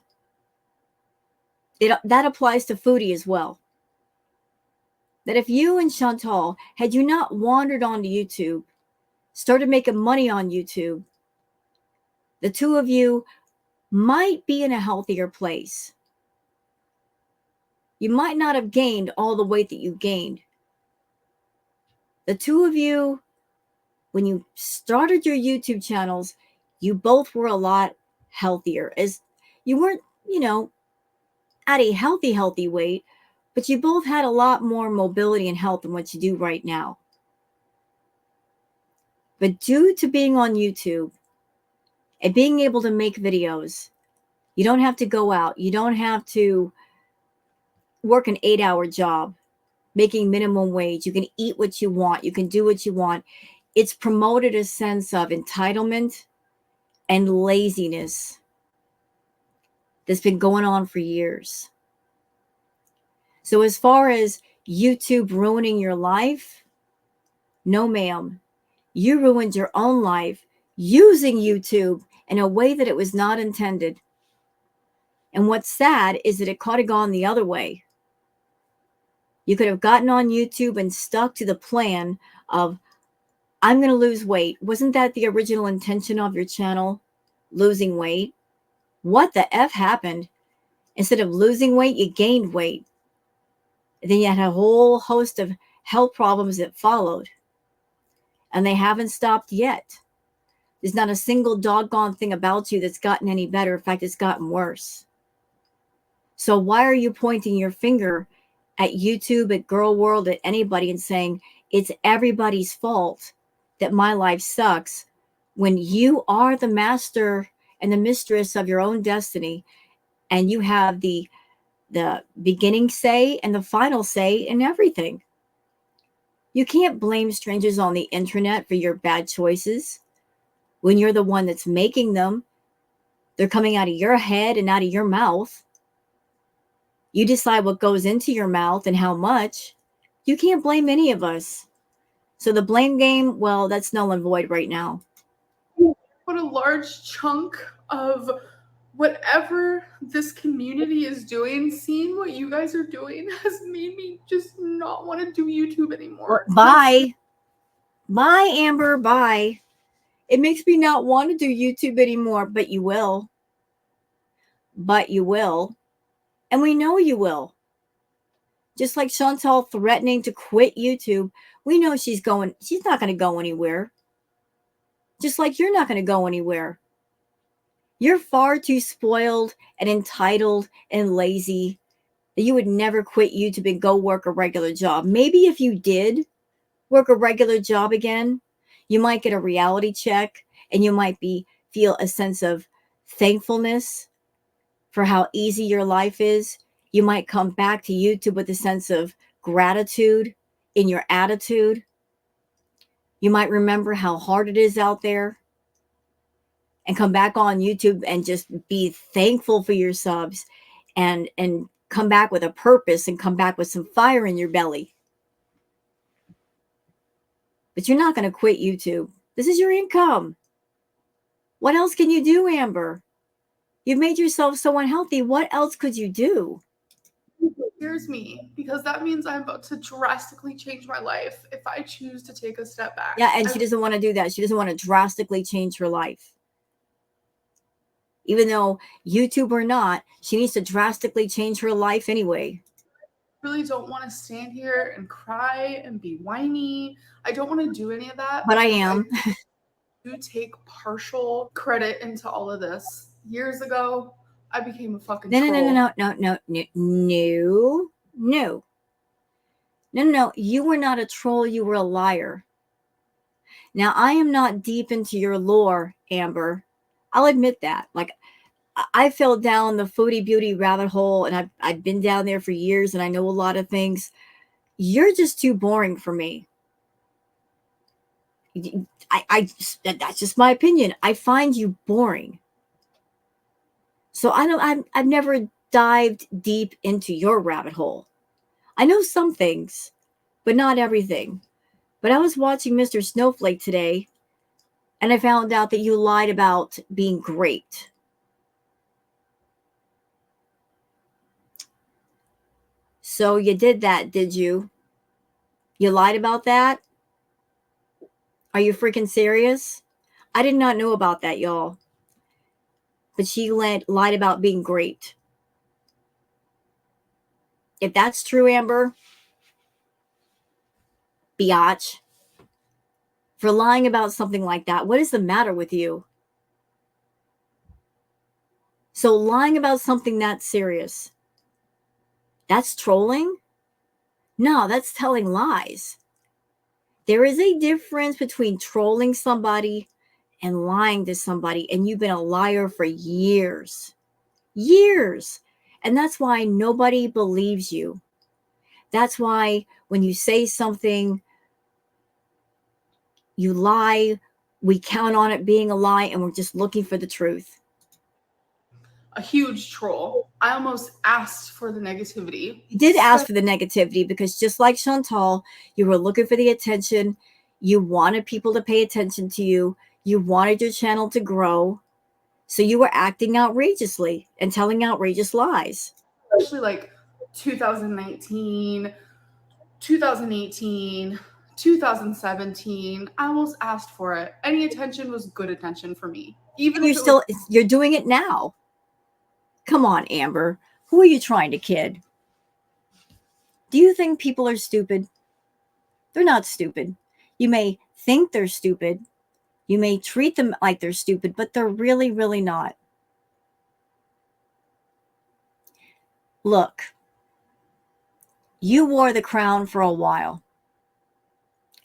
That applies to Foodie as well. That if you and Chantal, had you not wandered onto YouTube, started making money on YouTube, the two of you might be in a healthier place. you might not have gained all the weight that you gained. The two of you, when you started your YouTube channels, you both were a lot healthier. As you weren't, at a healthy weight, but you both had a lot more mobility and health than what you do right now. But due to being on YouTube and being able to make videos, you don't have to go out. You don't have to work an 8-hour job making minimum wage. You can eat what you want. You can do what you want. It's promoted a sense of entitlement and laziness that's been going on for years. So as far as YouTube ruining your life, no, ma'am. You ruined your own life using YouTube in a way that it was not intended. And what's sad is that it could have gone the other way. You could have gotten on YouTube and stuck to the plan of, I'm going to lose weight. Wasn't that the original intention of your channel? Losing weight? What the F happened? Instead of losing weight, you gained weight. And then you had a whole host of health problems that followed. And they haven't stopped yet. There's not a single doggone thing about you that's gotten any better. In fact, it's gotten worse. So why are you pointing your finger at YouTube, at Girl World, at anybody and saying it's everybody's fault that my life sucks when you are the master and the mistress of your own destiny and you have the beginning say and the final say in everything? You can't blame strangers on the internet for your bad choices when you're the one that's making them. They're coming out of your head and out of your mouth. You decide what goes into your mouth and how much. You can't blame any of us. So the blame game, well, that's null and void right now. But a large chunk of whatever this community is doing, seeing what you guys are doing, has made me just not want to do YouTube anymore. Bye. Bye, Amber. Bye. It makes me not want to do YouTube anymore, but you will. But you will. And we know you will. Just like Chantal threatening to quit YouTube, we know she's not going to go anywhere. Just like you're not going to go anywhere. You're far too spoiled and entitled and lazy that you would never quit YouTube and go work a regular job. Maybe if you did work a regular job again, you might get a reality check and you might feel a sense of thankfulness for how easy your life is. You might come back to YouTube with a sense of gratitude in your attitude. You might remember how hard it is out there and come back on YouTube and just be thankful for your subs and come back with a purpose and come back with some fire in your belly. But you're not going to quit YouTube. This is your income. What else can you do, Amber? You've made yourself so unhealthy. What else could you do? Scares me because that means I'm about to drastically change my life if I choose to take a step back. Yeah, and she doesn't want to do that. She doesn't want to drastically change her life. Even though YouTube or not, she needs to drastically change her life anyway. I really don't want to stand here and cry and be whiny. I don't want to do any of that. But I am. I do take partial credit into all of this. Years ago, I became a fucking troll. No. You were not a troll. You were a liar. Now, I am not deep into your lore, Amber. I'll admit that. Like, I fell down the foodie beauty rabbit hole, and I've been down there for years, and I know a lot of things. You're just too boring for me. That's just my opinion. I find you boring. So I've never dived deep into your rabbit hole. I know some things, but not everything. But I was watching Mr. Snowflake today, and I found out that you lied about being great. So you did that, did you? You lied about that? Are you freaking serious? I did not know about that, y'all. But she lied about being great. If that's true, Amber, biatch, for lying about something like that, what is the matter with you? So lying about something that serious, that's trolling? No, that's telling lies. There is a difference between trolling somebody and lying to somebody, and you've been a liar for years. Years. And that's why nobody believes you. That's why when you say something, you lie, we count on it being a lie, and we're just looking for the truth. A huge troll. I almost asked for the negativity. You did ask for the negativity because just like Chantal, you were looking for the attention. You wanted people to pay attention to you. You wanted your channel to grow. So you were acting outrageously and telling outrageous lies. Especially like 2019, 2018, 2017. I almost asked for it. Any attention was good attention for me. Even And if it was you're doing it now. Come on, Amber. Who are you trying to kid? Do you think people are stupid? They're not stupid. You may think they're stupid. You may treat them like they're stupid, but they're really, really not. Look, you wore the crown for a while.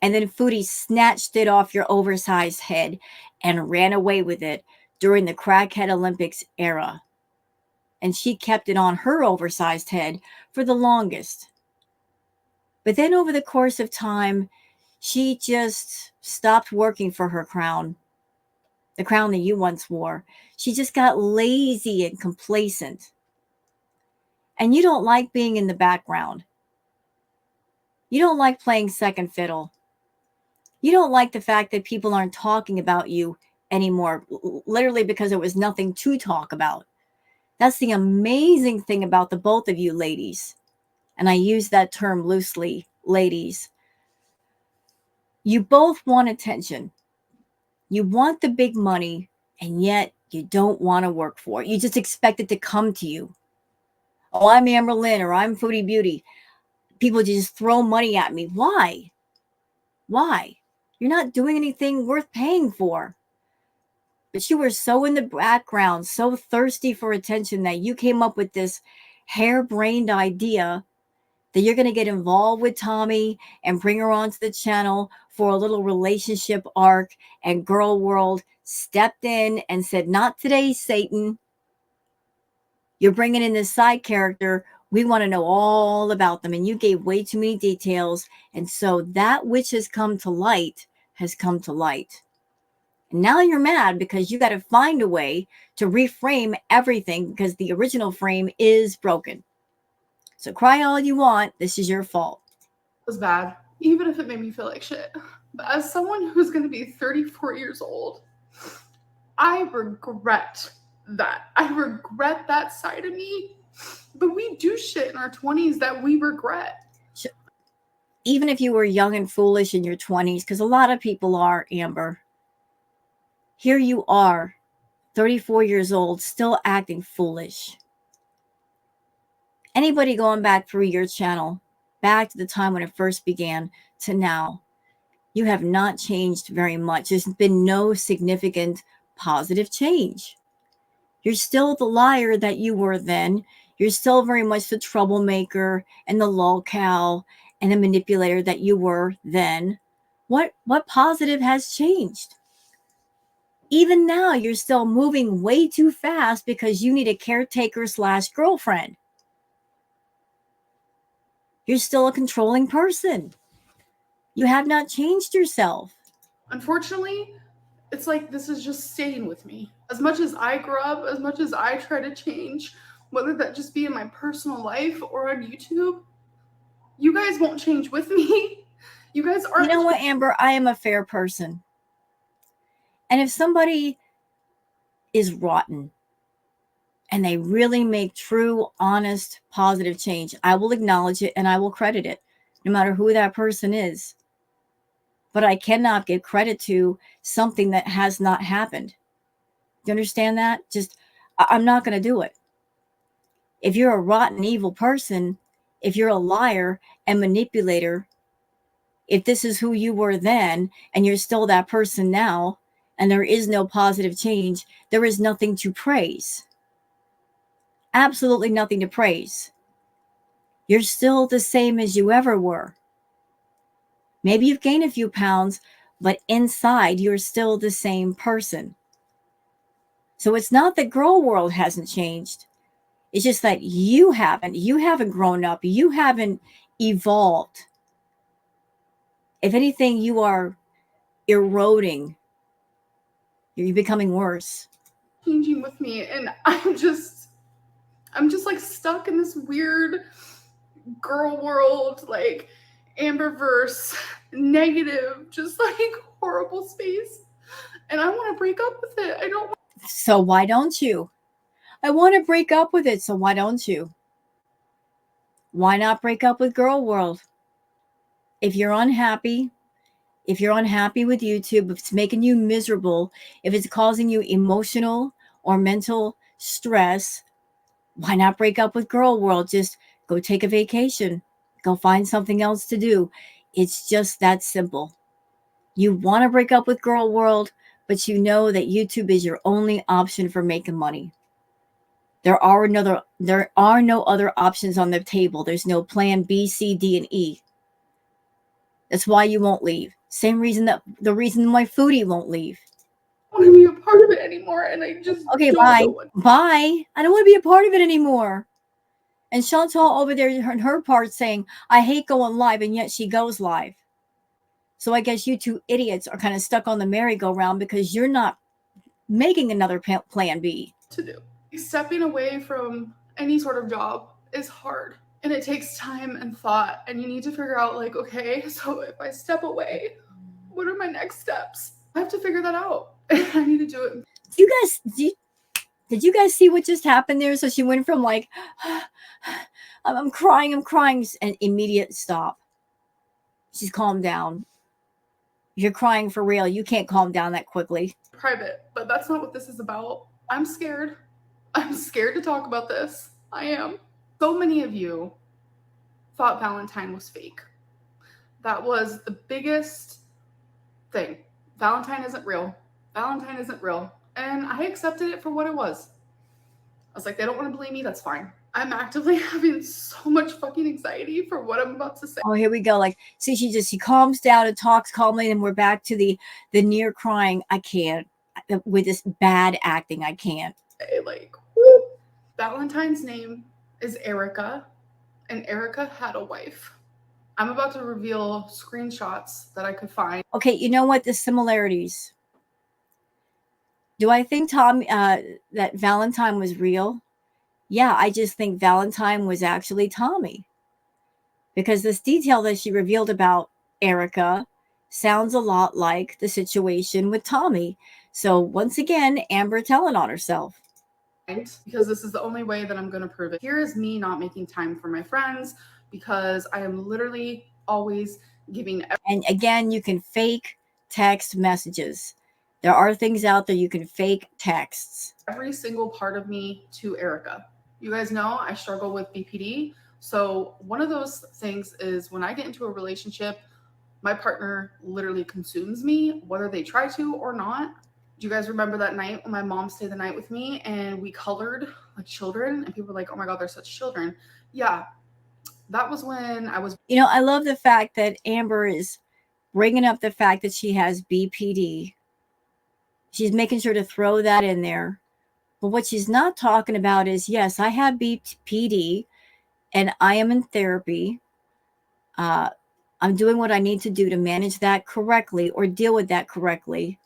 And then Foodie snatched it off your oversized head and ran away with it during the Crackhead Olympics era. And she kept it on her oversized head for the longest. But then over the course of time, she just stopped working for her crown, the crown that you once wore. She just got lazy and complacent. And you don't like being in the background. You don't like playing second fiddle. You don't like the fact that people aren't talking about you anymore, literally because there was nothing to talk about. That's the amazing thing about the both of you ladies. And I use that term loosely, ladies. You both want attention. You want the big money, and yet you don't want to work for it. You just expect it to come to you. Oh, I'm Amberlynn, or I'm Foodie Beauty. People just throw money at me. Why? Why? You're not doing anything worth paying for. But you were so in the background, so thirsty for attention that you came up with this harebrained idea that you're going to get involved with Tommy and bring her onto the channel for a little relationship arc. And Girl World stepped in and said, not today, Satan. You're bringing in this side character. We want to know all about them. And you gave way too many details. And so that which has come to light has come to light. And now you're mad because you got to find a way to reframe everything because the original frame is broken. So cry all you want. This is your fault. It was bad, even if it made me feel like shit. But as someone who's going to be 34 years old, I regret that. I regret that side of me. But we do shit in our 20s that we regret. Even if you were young and foolish in your 20s, because a lot of people are, Amber. Here you are, 34 years old, still acting foolish. Anybody going back through your channel, back to the time when it first began to now, you have not changed very much. There's been no significant positive change. You're still the liar that you were then. You're still very much the troublemaker and the lolcow and the manipulator that you were then. What positive has changed? Even now, you're still moving way too fast because you need a caretaker / girlfriend. You're still a controlling person. You have not changed yourself. Unfortunately, it's like this is just staying with me. As much as I grow up, as much as I try to change, whether that just be in my personal life or on YouTube, you guys won't change with me. You guys aren't. You know what, Amber? I am a fair person. And if somebody is rotten and they really make true, honest, positive change, I will acknowledge it and I will credit it, no matter who that person is. But I cannot give credit to something that has not happened. Do you understand that? I'm not going to do it. If you're a rotten, evil person, if you're a liar and manipulator, if this is who you were then and you're still that person now, and there is no positive change, there is nothing to praise. Absolutely nothing to praise. You're still the same as you ever were. Maybe you've gained a few pounds, but inside you're still the same person. So it's not that Girl World hasn't changed. It's just that you haven't grown up. You haven't evolved. If anything, you are eroding. You're becoming worse. Changing with me, and I'm just like stuck in this weird girl world, like Amberverse, negative, just like horrible space. And I want to break up with it. I don't. So why don't you? I want to break up with it, so why don't you? Why not break up with Girl World? If you're unhappy with YouTube, if it's making you miserable, if it's causing you emotional or mental stress, why not break up with Girl World? Just go take a vacation. Go find something else to do. It's just that simple. You want to break up with Girl World, but you know that YouTube is your only option for making money. There are no other options on the table. There's no plan B, C, D, and E. That's why you won't leave. Same reason the reason why Foodie won't leave. I don't want to be a part of it anymore, and I just Okay, don't bye. know what. Bye. I don't want to be a part of it anymore. And Chantal over there in her part saying, I hate going live, and yet she goes live. So I guess you two idiots are kind of stuck on the merry-go-round because you're not making another plan B. To do. Stepping away from any sort of job is hard, and it takes time and thought, and you need to figure out, like, okay, so if I step away, what are my next steps? I have to figure that out. I need to do it. Did you guys see what just happened there? So she went from like, I'm crying, and immediate stop. She's calmed down. You're crying for real. You can't calm down that quickly. Private, but that's not what this is about. I'm scared. I'm scared to talk about this. I am. So many of you thought Valentine was fake. That was the biggest thing. Valentine isn't real. Valentine isn't real. And I accepted it for what it was. I was like, they don't want to believe me. That's fine. I'm actively having so much fucking anxiety for what I'm about to say. Oh, here we go. Like, see, she calms down and talks calmly, and we're back to the near crying. I can't. With this bad acting, I can't. Like, whoop. Valentine's name is Erica, and Erica had a wife. I'm about to reveal screenshots that I could find. Okay, you know what? The similarities. Do I think that Valentine was real? Yeah, I just think Valentine was actually Tommy. Because this detail that she revealed about Erica sounds a lot like the situation with Tommy. So once again, Amber telling on herself. Because this is the only way that I'm going to prove it. Here is me not making time for my friends because I am literally always giving. And again, you can fake text messages. There are things out there you can fake texts. Every single part of me to Erica. You guys know I struggle with BPD. So one of those things is when I get into a relationship, my partner literally consumes me, whether they try to or not. Do you guys remember that night when my mom stayed the night with me and we colored like children? And people were like, oh my God, they're such children. Yeah, that was when I was. You know, I love the fact that Amber is bringing up the fact that she has BPD. She's making sure to throw that in there. But what she's not talking about is, yes, I have BPD and I am in therapy. I'm doing what I need to do to manage that correctly or deal with that correctly.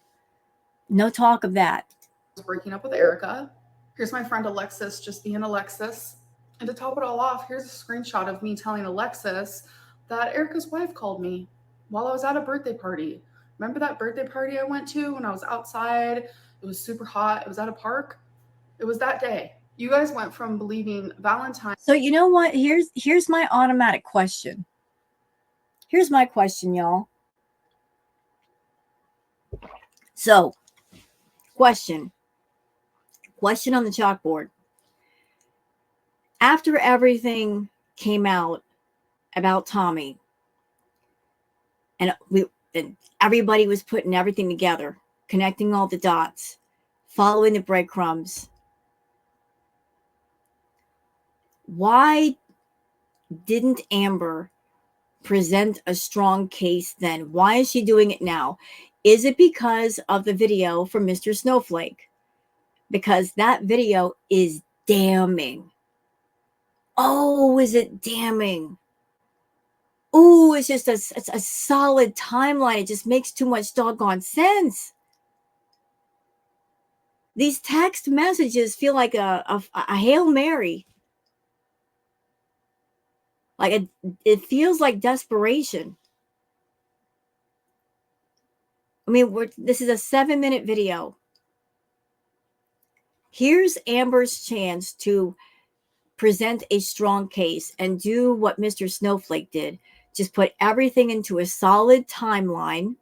No talk of that. I was breaking up with Erica. Here's my friend Alexis just being Alexis. And to top it all off, here's a screenshot of me telling Alexis that Erica's wife called me while I was at a birthday party. Remember that birthday party I went to when I was outside? It was super hot. It was at a park. It was that day. You guys went from believing Valentine. So you know what? Here's my automatic question. Here's my question, y'all. So, question on the chalkboard. After everything came out about Tommy. And everybody was putting everything together, connecting all the dots, following the breadcrumbs. Why didn't Amber present a strong case then? Why is she doing it now? Is it because of the video from Mr. Snowflake? Because that video is damning. Oh, is it damning? Oh, it's just it's a solid timeline. It just makes too much doggone sense. These text messages feel like a Hail Mary. Like it feels like desperation. I mean, this is a 7-minute video. Here's Amber's chance to present a strong case and do what Mr. Snowflake did. Just put everything into a solid timeline,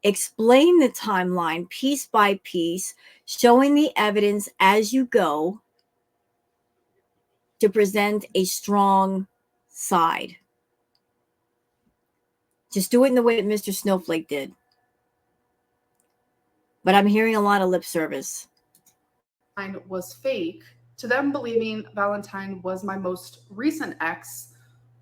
explain the timeline piece by piece, showing the evidence as you go to present a strong side. Just do it in the way that Mr. Snowflake did. But I'm hearing a lot of lip service. Was fake, to them believing Valentine was my most recent ex,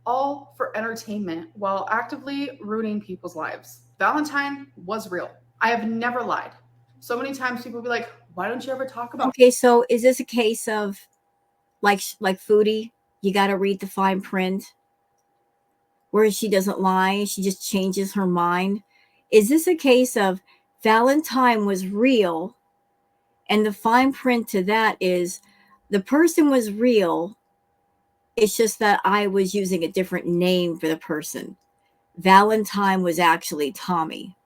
all for entertainment while actively ruining people's lives. Valentine was real. I have never lied. So many times people be like, why don't you ever talk about Okay, so is this a case of like Foodie, you got to read the fine print, where she doesn't lie, she just changes her mind? Is this a case of Valentine was real, and the fine print to that is the person was real, it's just that I was using a different name for the person. Valentine was actually Tommy,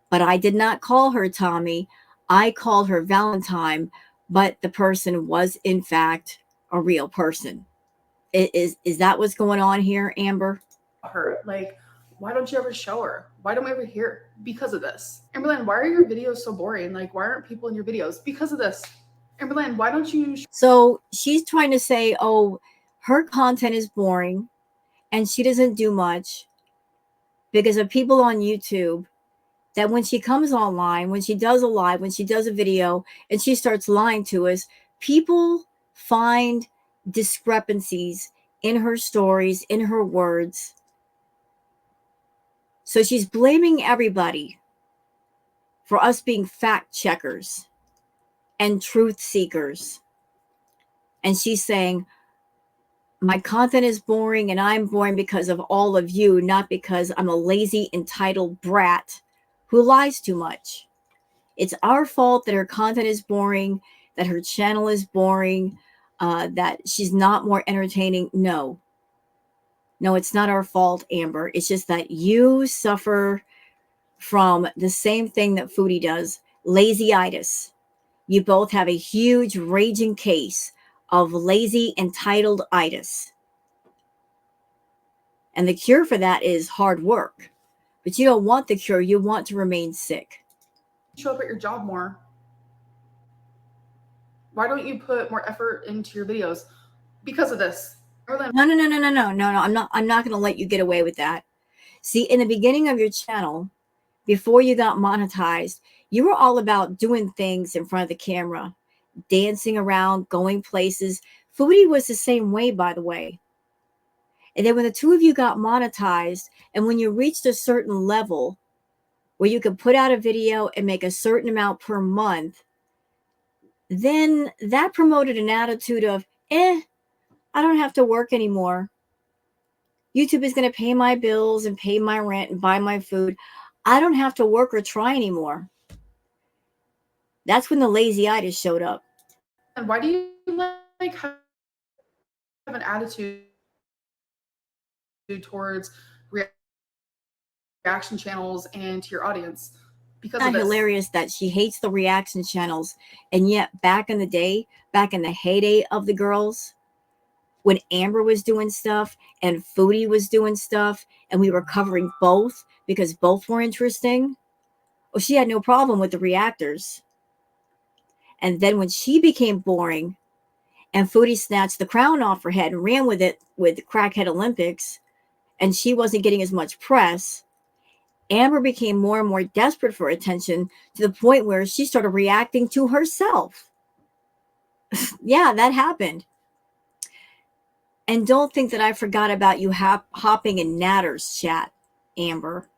but I did not call her Tommy. I called her Valentine, but the person was in fact a real person. Is that what's going on here, Amber? her? Like, why don't you ever show her? Why don't we ever hear? Because of this. Amberlynn, why are your videos so boring? Like, why aren't people in your videos? Because of this. Amberlynn, why don't you? So she's trying to say, oh, her content is boring and she doesn't do much because of people on YouTube, that when she comes online, when she does a live, when she does a video and she starts lying to us, people find discrepancies in her stories, in her words. So she's blaming everybody for us being fact checkers and truth seekers. And she's saying, my content is boring and I'm boring because of all of you, not because I'm a lazy, entitled brat who lies too much. It's our fault that her content is boring, that her channel is boring, that she's not more entertaining. No, it's not our fault, Amber. It's just that you suffer from the same thing that Foodie does, lazyitis. You both have a huge raging case of lazy entitled-itis. And the cure for that is hard work. But you don't want the cure. You want to remain sick. Show up at your job more? Why don't you put more effort into your videos? Because of this. No. I'm not going to let you get away with that. See, in the beginning of your channel, before you got monetized, you were all about doing things in front of the camera, dancing around, going places. Foodie was the same way, by the way. And then when the two of you got monetized, and when you reached a certain level where you could put out a video and make a certain amount per month, then that promoted an attitude of, I don't have to work anymore. YouTube is going to pay my bills and pay my rent and buy my food. I don't have to work or try anymore. That's when the lazyitis showed up. And why do you like have an attitude towards reaction channels and to your audience? Because it's hilarious that she hates the reaction channels, and yet back in the day, back in the heyday of the girls, when Amber was doing stuff and Foodie was doing stuff, and we were covering both because both were interesting, well, she had no problem with the reactors. And then when she became boring and Foodie snatched the crown off her head and ran with it with the Crackhead Olympics, and she wasn't getting as much press, Amber became more and more desperate for attention to the point where she started reacting to herself. Yeah, that happened. And don't think that I forgot about you hopping in Natter's chat, Amber.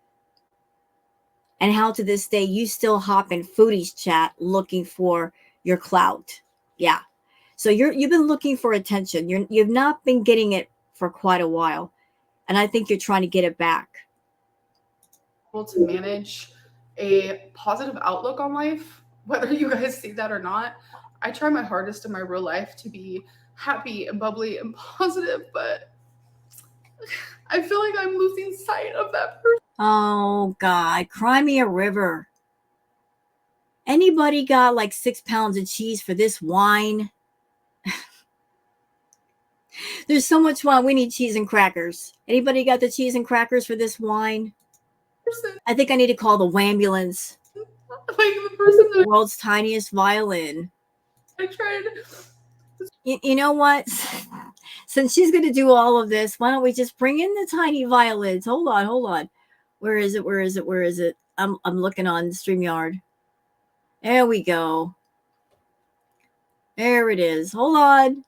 And how to this day you still hop in Foodie's chat looking for your clout. Yeah. So you've been looking for attention. You've not been getting it for quite a while. And I think you're trying to get it back. To manage a positive outlook on life, whether you guys see that or not. I try my hardest in my real life to be happy and bubbly and positive, but I feel like I'm losing sight of that person. Oh, God. Cry me a river. Anybody got like 6 pounds of cheese for this wine? There's so much wine. We need cheese and crackers. Anybody got the cheese and crackers for this wine? I think I need to call the Wambulance. Like the person that World's tiniest violin. I tried. You know what? Since she's going to do all of this, why don't we just bring in the tiny violins? Hold on. Where is it? I'm looking on StreamYard. There we go. There it is. Hold on.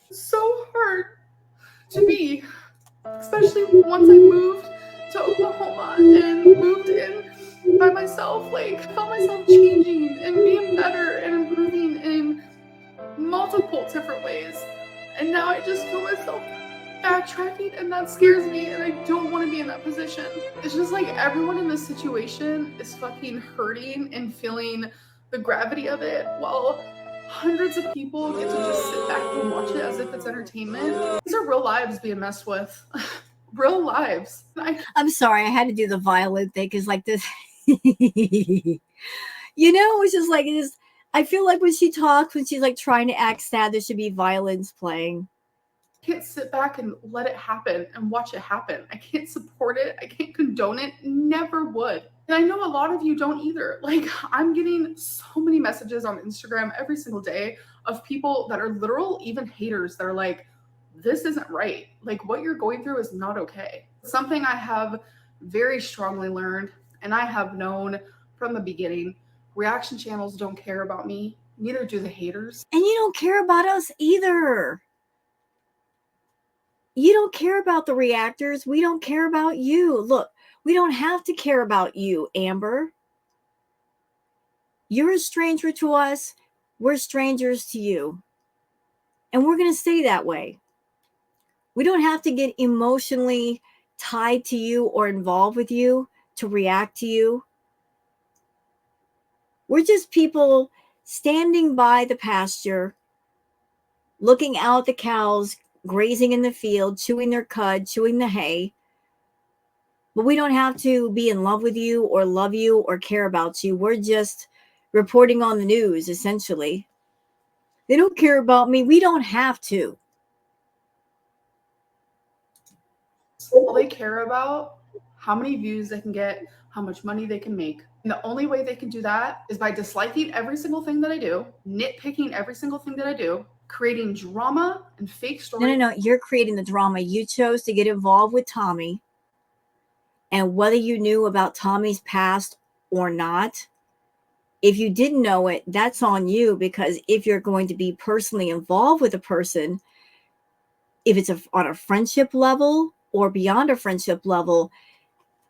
So hard to be, especially once I moved to Oklahoma and moved in by myself. Like, I felt myself changing and being better and improving in multiple different ways. And now I just feel myself backtracking, and that scares me, and I don't want to be in that position. It's just like everyone in this situation is fucking hurting and feeling the gravity of it, while hundreds of people get to just sit back and watch it as if it's entertainment. These are real lives being messed with. Real lives. I'm sorry, I had to do the violin thing because like this, it's just like it is. I feel like when she talks, when she's like trying to act sad, there should be violins playing. I can't sit back and let it happen and watch it happen. I can't support it. I can't condone it. Never would. And I know a lot of you don't either. Like, I'm getting so many messages on Instagram every single day of people that are literal, even haters that are like, this isn't right. Like, what you're going through is not okay. Something I have very strongly learned, and I have known from the beginning, reaction channels don't care about me. Neither do the haters. And you don't care about us either. You don't care about the reactors. We don't care about you. Look, we don't have to care about you, Amber. You're a stranger to us. We're strangers to you. And we're going to stay that way. We don't have to get emotionally tied to you or involved with you to react to you. We're just people standing by the pasture, looking out the cows grazing in the field, chewing their cud, chewing the hay. But we don't have to be in love with you or love you or care about you. We're just reporting on the news, essentially. They don't care about me. We don't have to. All they care about how many views they can get, how much money they can make. And the only way they can do that is by disliking every single thing that I do, nitpicking every single thing that I do, creating drama and fake stories. No. You're creating the drama. You chose to get involved with Tommy. And whether you knew about Tommy's past or not, if you didn't know it, that's on you, because if you're going to be personally involved with a person, if it's on a friendship level or beyond a friendship level,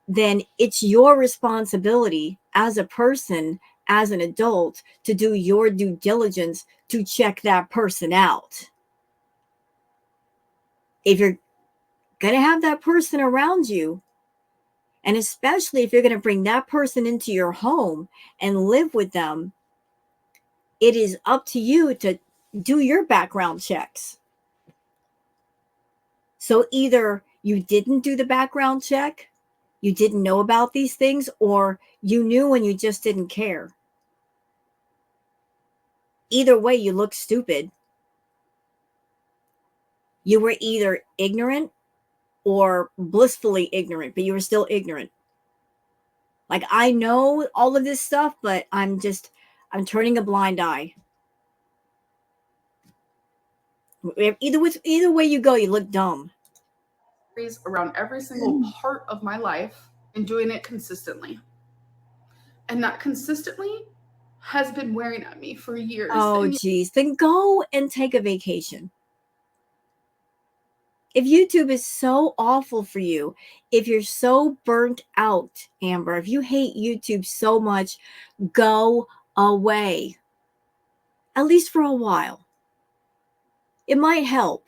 then it's your responsibility as a person, as an adult, to do your due diligence to check that person out. If you're going to have that person around you, and especially if you're going to bring that person into your home and live with them, it is up to you to do your background checks. So either you didn't do the background check, you didn't know about these things, or you knew and you just didn't care. Either way, you look stupid. You were either ignorant or blissfully ignorant, but you were still ignorant. Like, I know all of this stuff, but I'm turning a blind eye. Either way you go, you look dumb. Around every single part of my life and doing it consistently. And that consistently has been wearing at me for years. Oh, geez. Then go and take a vacation. If YouTube is so awful for you, if you're so burnt out, Amber, if you hate YouTube so much, go away. At least for a while. It might help.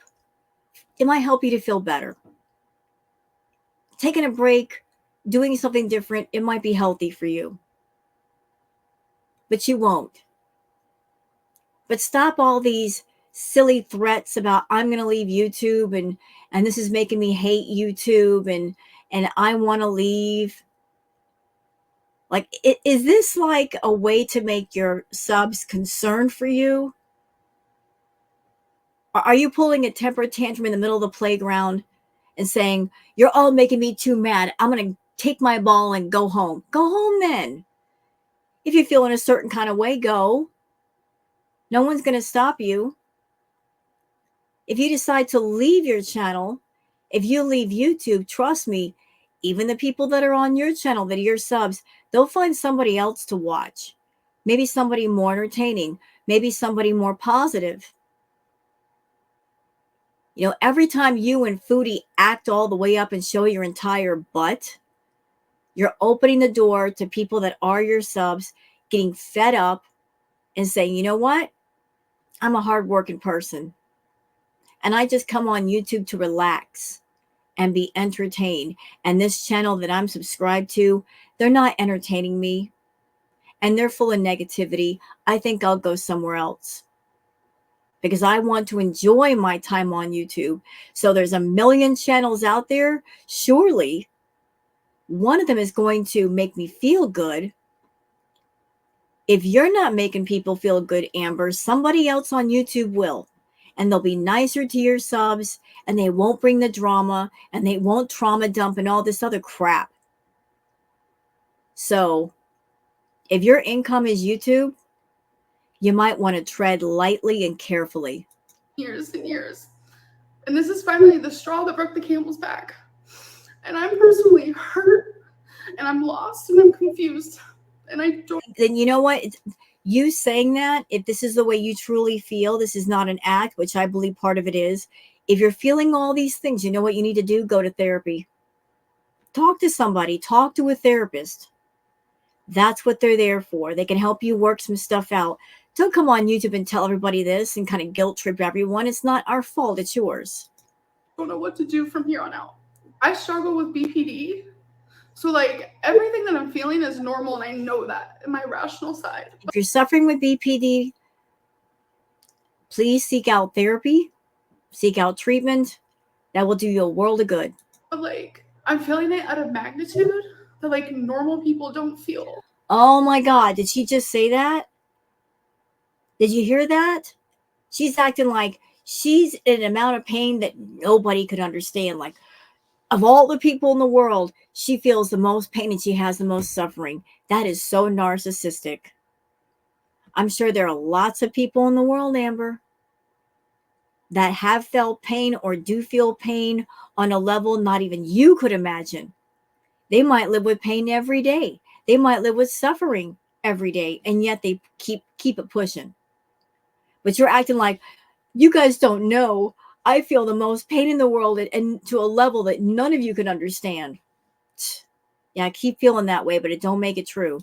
It might help you to feel better. Taking a break, doing something different, it might be healthy for you. But you won't. But stop all these silly threats about I'm going to leave YouTube and this is making me hate YouTube and I want to leave. Like, is this like a way to make your subs concerned for you? Are you pulling a temper tantrum in the middle of the playground and saying, you're all making me too mad. I'm going to take my ball and go home. Go home then. If you feel in a certain kind of way, go. No one's going to stop you. If you decide to leave your channel, if you leave YouTube, trust me, even the people that are on your channel, that are your subs, they'll find somebody else to watch. Maybe somebody more entertaining. Maybe somebody more positive. You know, every time you and Foodie act all the way up and show your entire butt, you're opening the door to people that are your subs getting fed up and saying, you know what? I'm a hardworking person. And I just come on YouTube to relax and be entertained. And this channel that I'm subscribed to, they're not entertaining me. And they're full of negativity. I think I'll go somewhere else. Because I want to enjoy my time on YouTube. So there's a million channels out there. Surely one of them is going to make me feel good. If you're not making people feel good, Amber, somebody else on YouTube will. And they'll be nicer to your subs, and they won't bring the drama, and they won't trauma dump and all this other crap. So if your income is YouTube, you might want to tread lightly and carefully. Years and years. And this is finally the straw that broke the camel's back. And I'm personally hurt, and I'm lost, and I'm confused. And I don't. Then you know what? You saying that, if this is the way you truly feel, this is not an act, which I believe part of it is. If you're feeling all these things, you know what you need to do? Go to therapy. Talk to somebody. Talk to a therapist. That's what they're there for. They can help you work some stuff out. Don't come on YouTube and tell everybody this and kind of guilt trip everyone. It's not our fault. It's yours. Don't know what to do from here on out. I struggle with BPD. So, like, everything that I'm feeling is normal, and I know that in my rational side. If you're suffering with BPD, please seek out therapy, seek out treatment. That will do you a world of good. But, like, I'm feeling it at a magnitude that, like, normal people don't feel. Oh, my God. Did she just say that? Did you hear that? She's acting like she's in an amount of pain that nobody could understand. Like, of all the people in the world, she feels the most pain and she has the most suffering. That is so narcissistic. I'm sure there are lots of people in the world, Amber, that have felt pain or do feel pain on a level not even you could imagine. They might live with pain every day. They might live with suffering every day, and yet they keep it pushing. But you're acting like you guys don't know. I feel the most pain in the world, and to a level that none of you can understand. Yeah, I keep feeling that way, but it don't make it true.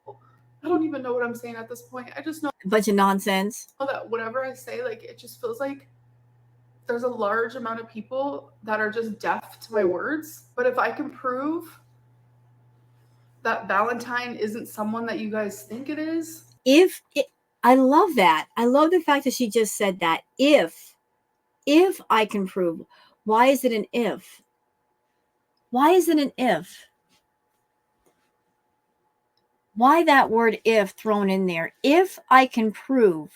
I don't even know what I'm saying at this point. I just know A bunch of nonsense. that whatever I say, like, it just feels like there's a large amount of people that are just deaf to my words. But if I can prove that Valentine isn't someone that you guys think it is. I love that. I love the fact that she just said that. If I can prove, why is it an if? Why is it an if? Why that word if thrown in there? If I can prove.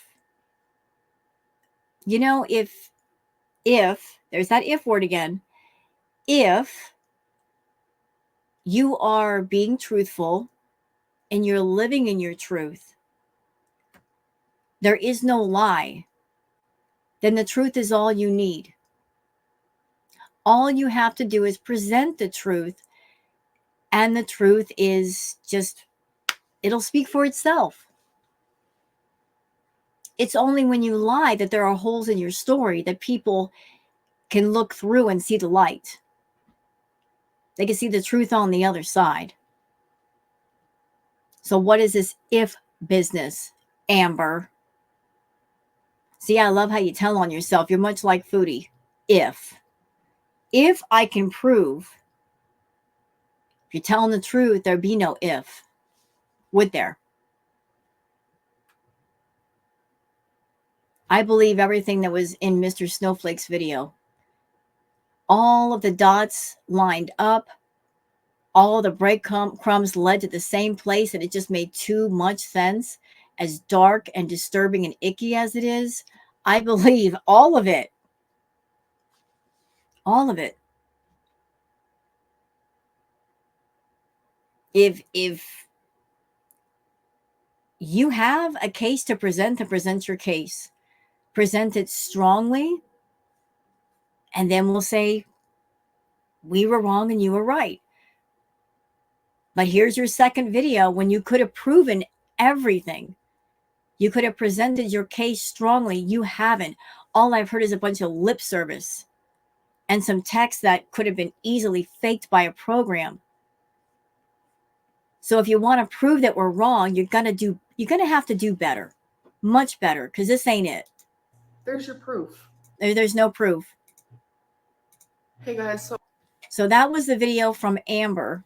You know, if, there's that if word again. If you are being truthful and you're living in your truth, there is no lie. then the truth is all you need. All you have to do is present the truth, and the truth is just, it'll speak for itself. It's only when you lie that there are holes in your story that people can look through and see the light. They can see the truth on the other side. So what is this if business, Amber? See, I love how you tell on yourself. You're much like Foodie. If I can prove, if you're telling the truth, there'd be no if, would there? I believe everything that was in Mr. Snowflake's video. All of the dots lined up. All the breadcrumbs led to the same place, and it just made too much sense. As dark and disturbing and icky as it is, I believe all of it. All of it. If you have a case to present, then present your case. Present it strongly, and then we'll say we were wrong and you were right. But here's your second video when you could have proven everything. You could have presented your case strongly. You haven't. All I've heard is a bunch of lip service and some text that could have been easily faked by a program. So if you want to prove that we're wrong, you're gonna have to do better, much better, because this ain't it. There's your proof. There's no proof. Hey guys, So that was the video from Amber.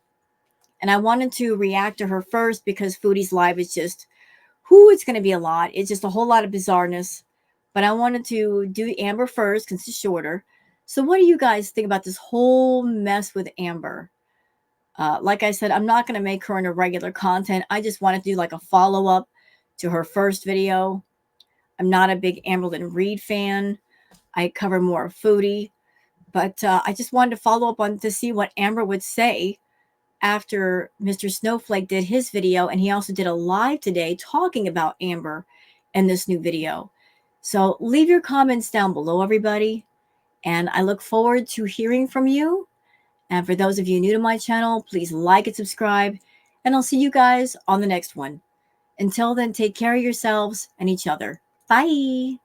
And I wanted to react to her first because Foodie's live is just, it's going to be a lot. It's just a whole lot of bizarreness. But I wanted to do Amber first because it's shorter. So what do you guys think about this whole mess with Amber? Like I said, I'm not going to make her into regular content. I just wanted to do like a follow-up to her first video. I'm not a big Amberlynn Reid fan. I cover more of Foodie. But I just wanted to follow up on to see what Amber would say after Mr. Snowflake did his video, and he also did a live today talking about Amber in this new video. So leave your comments down below, everybody, and I look forward to hearing from you. And for those of you new to my channel, please like and subscribe, and I'll see you guys on the next one. Until then, take care of yourselves and each other. Bye.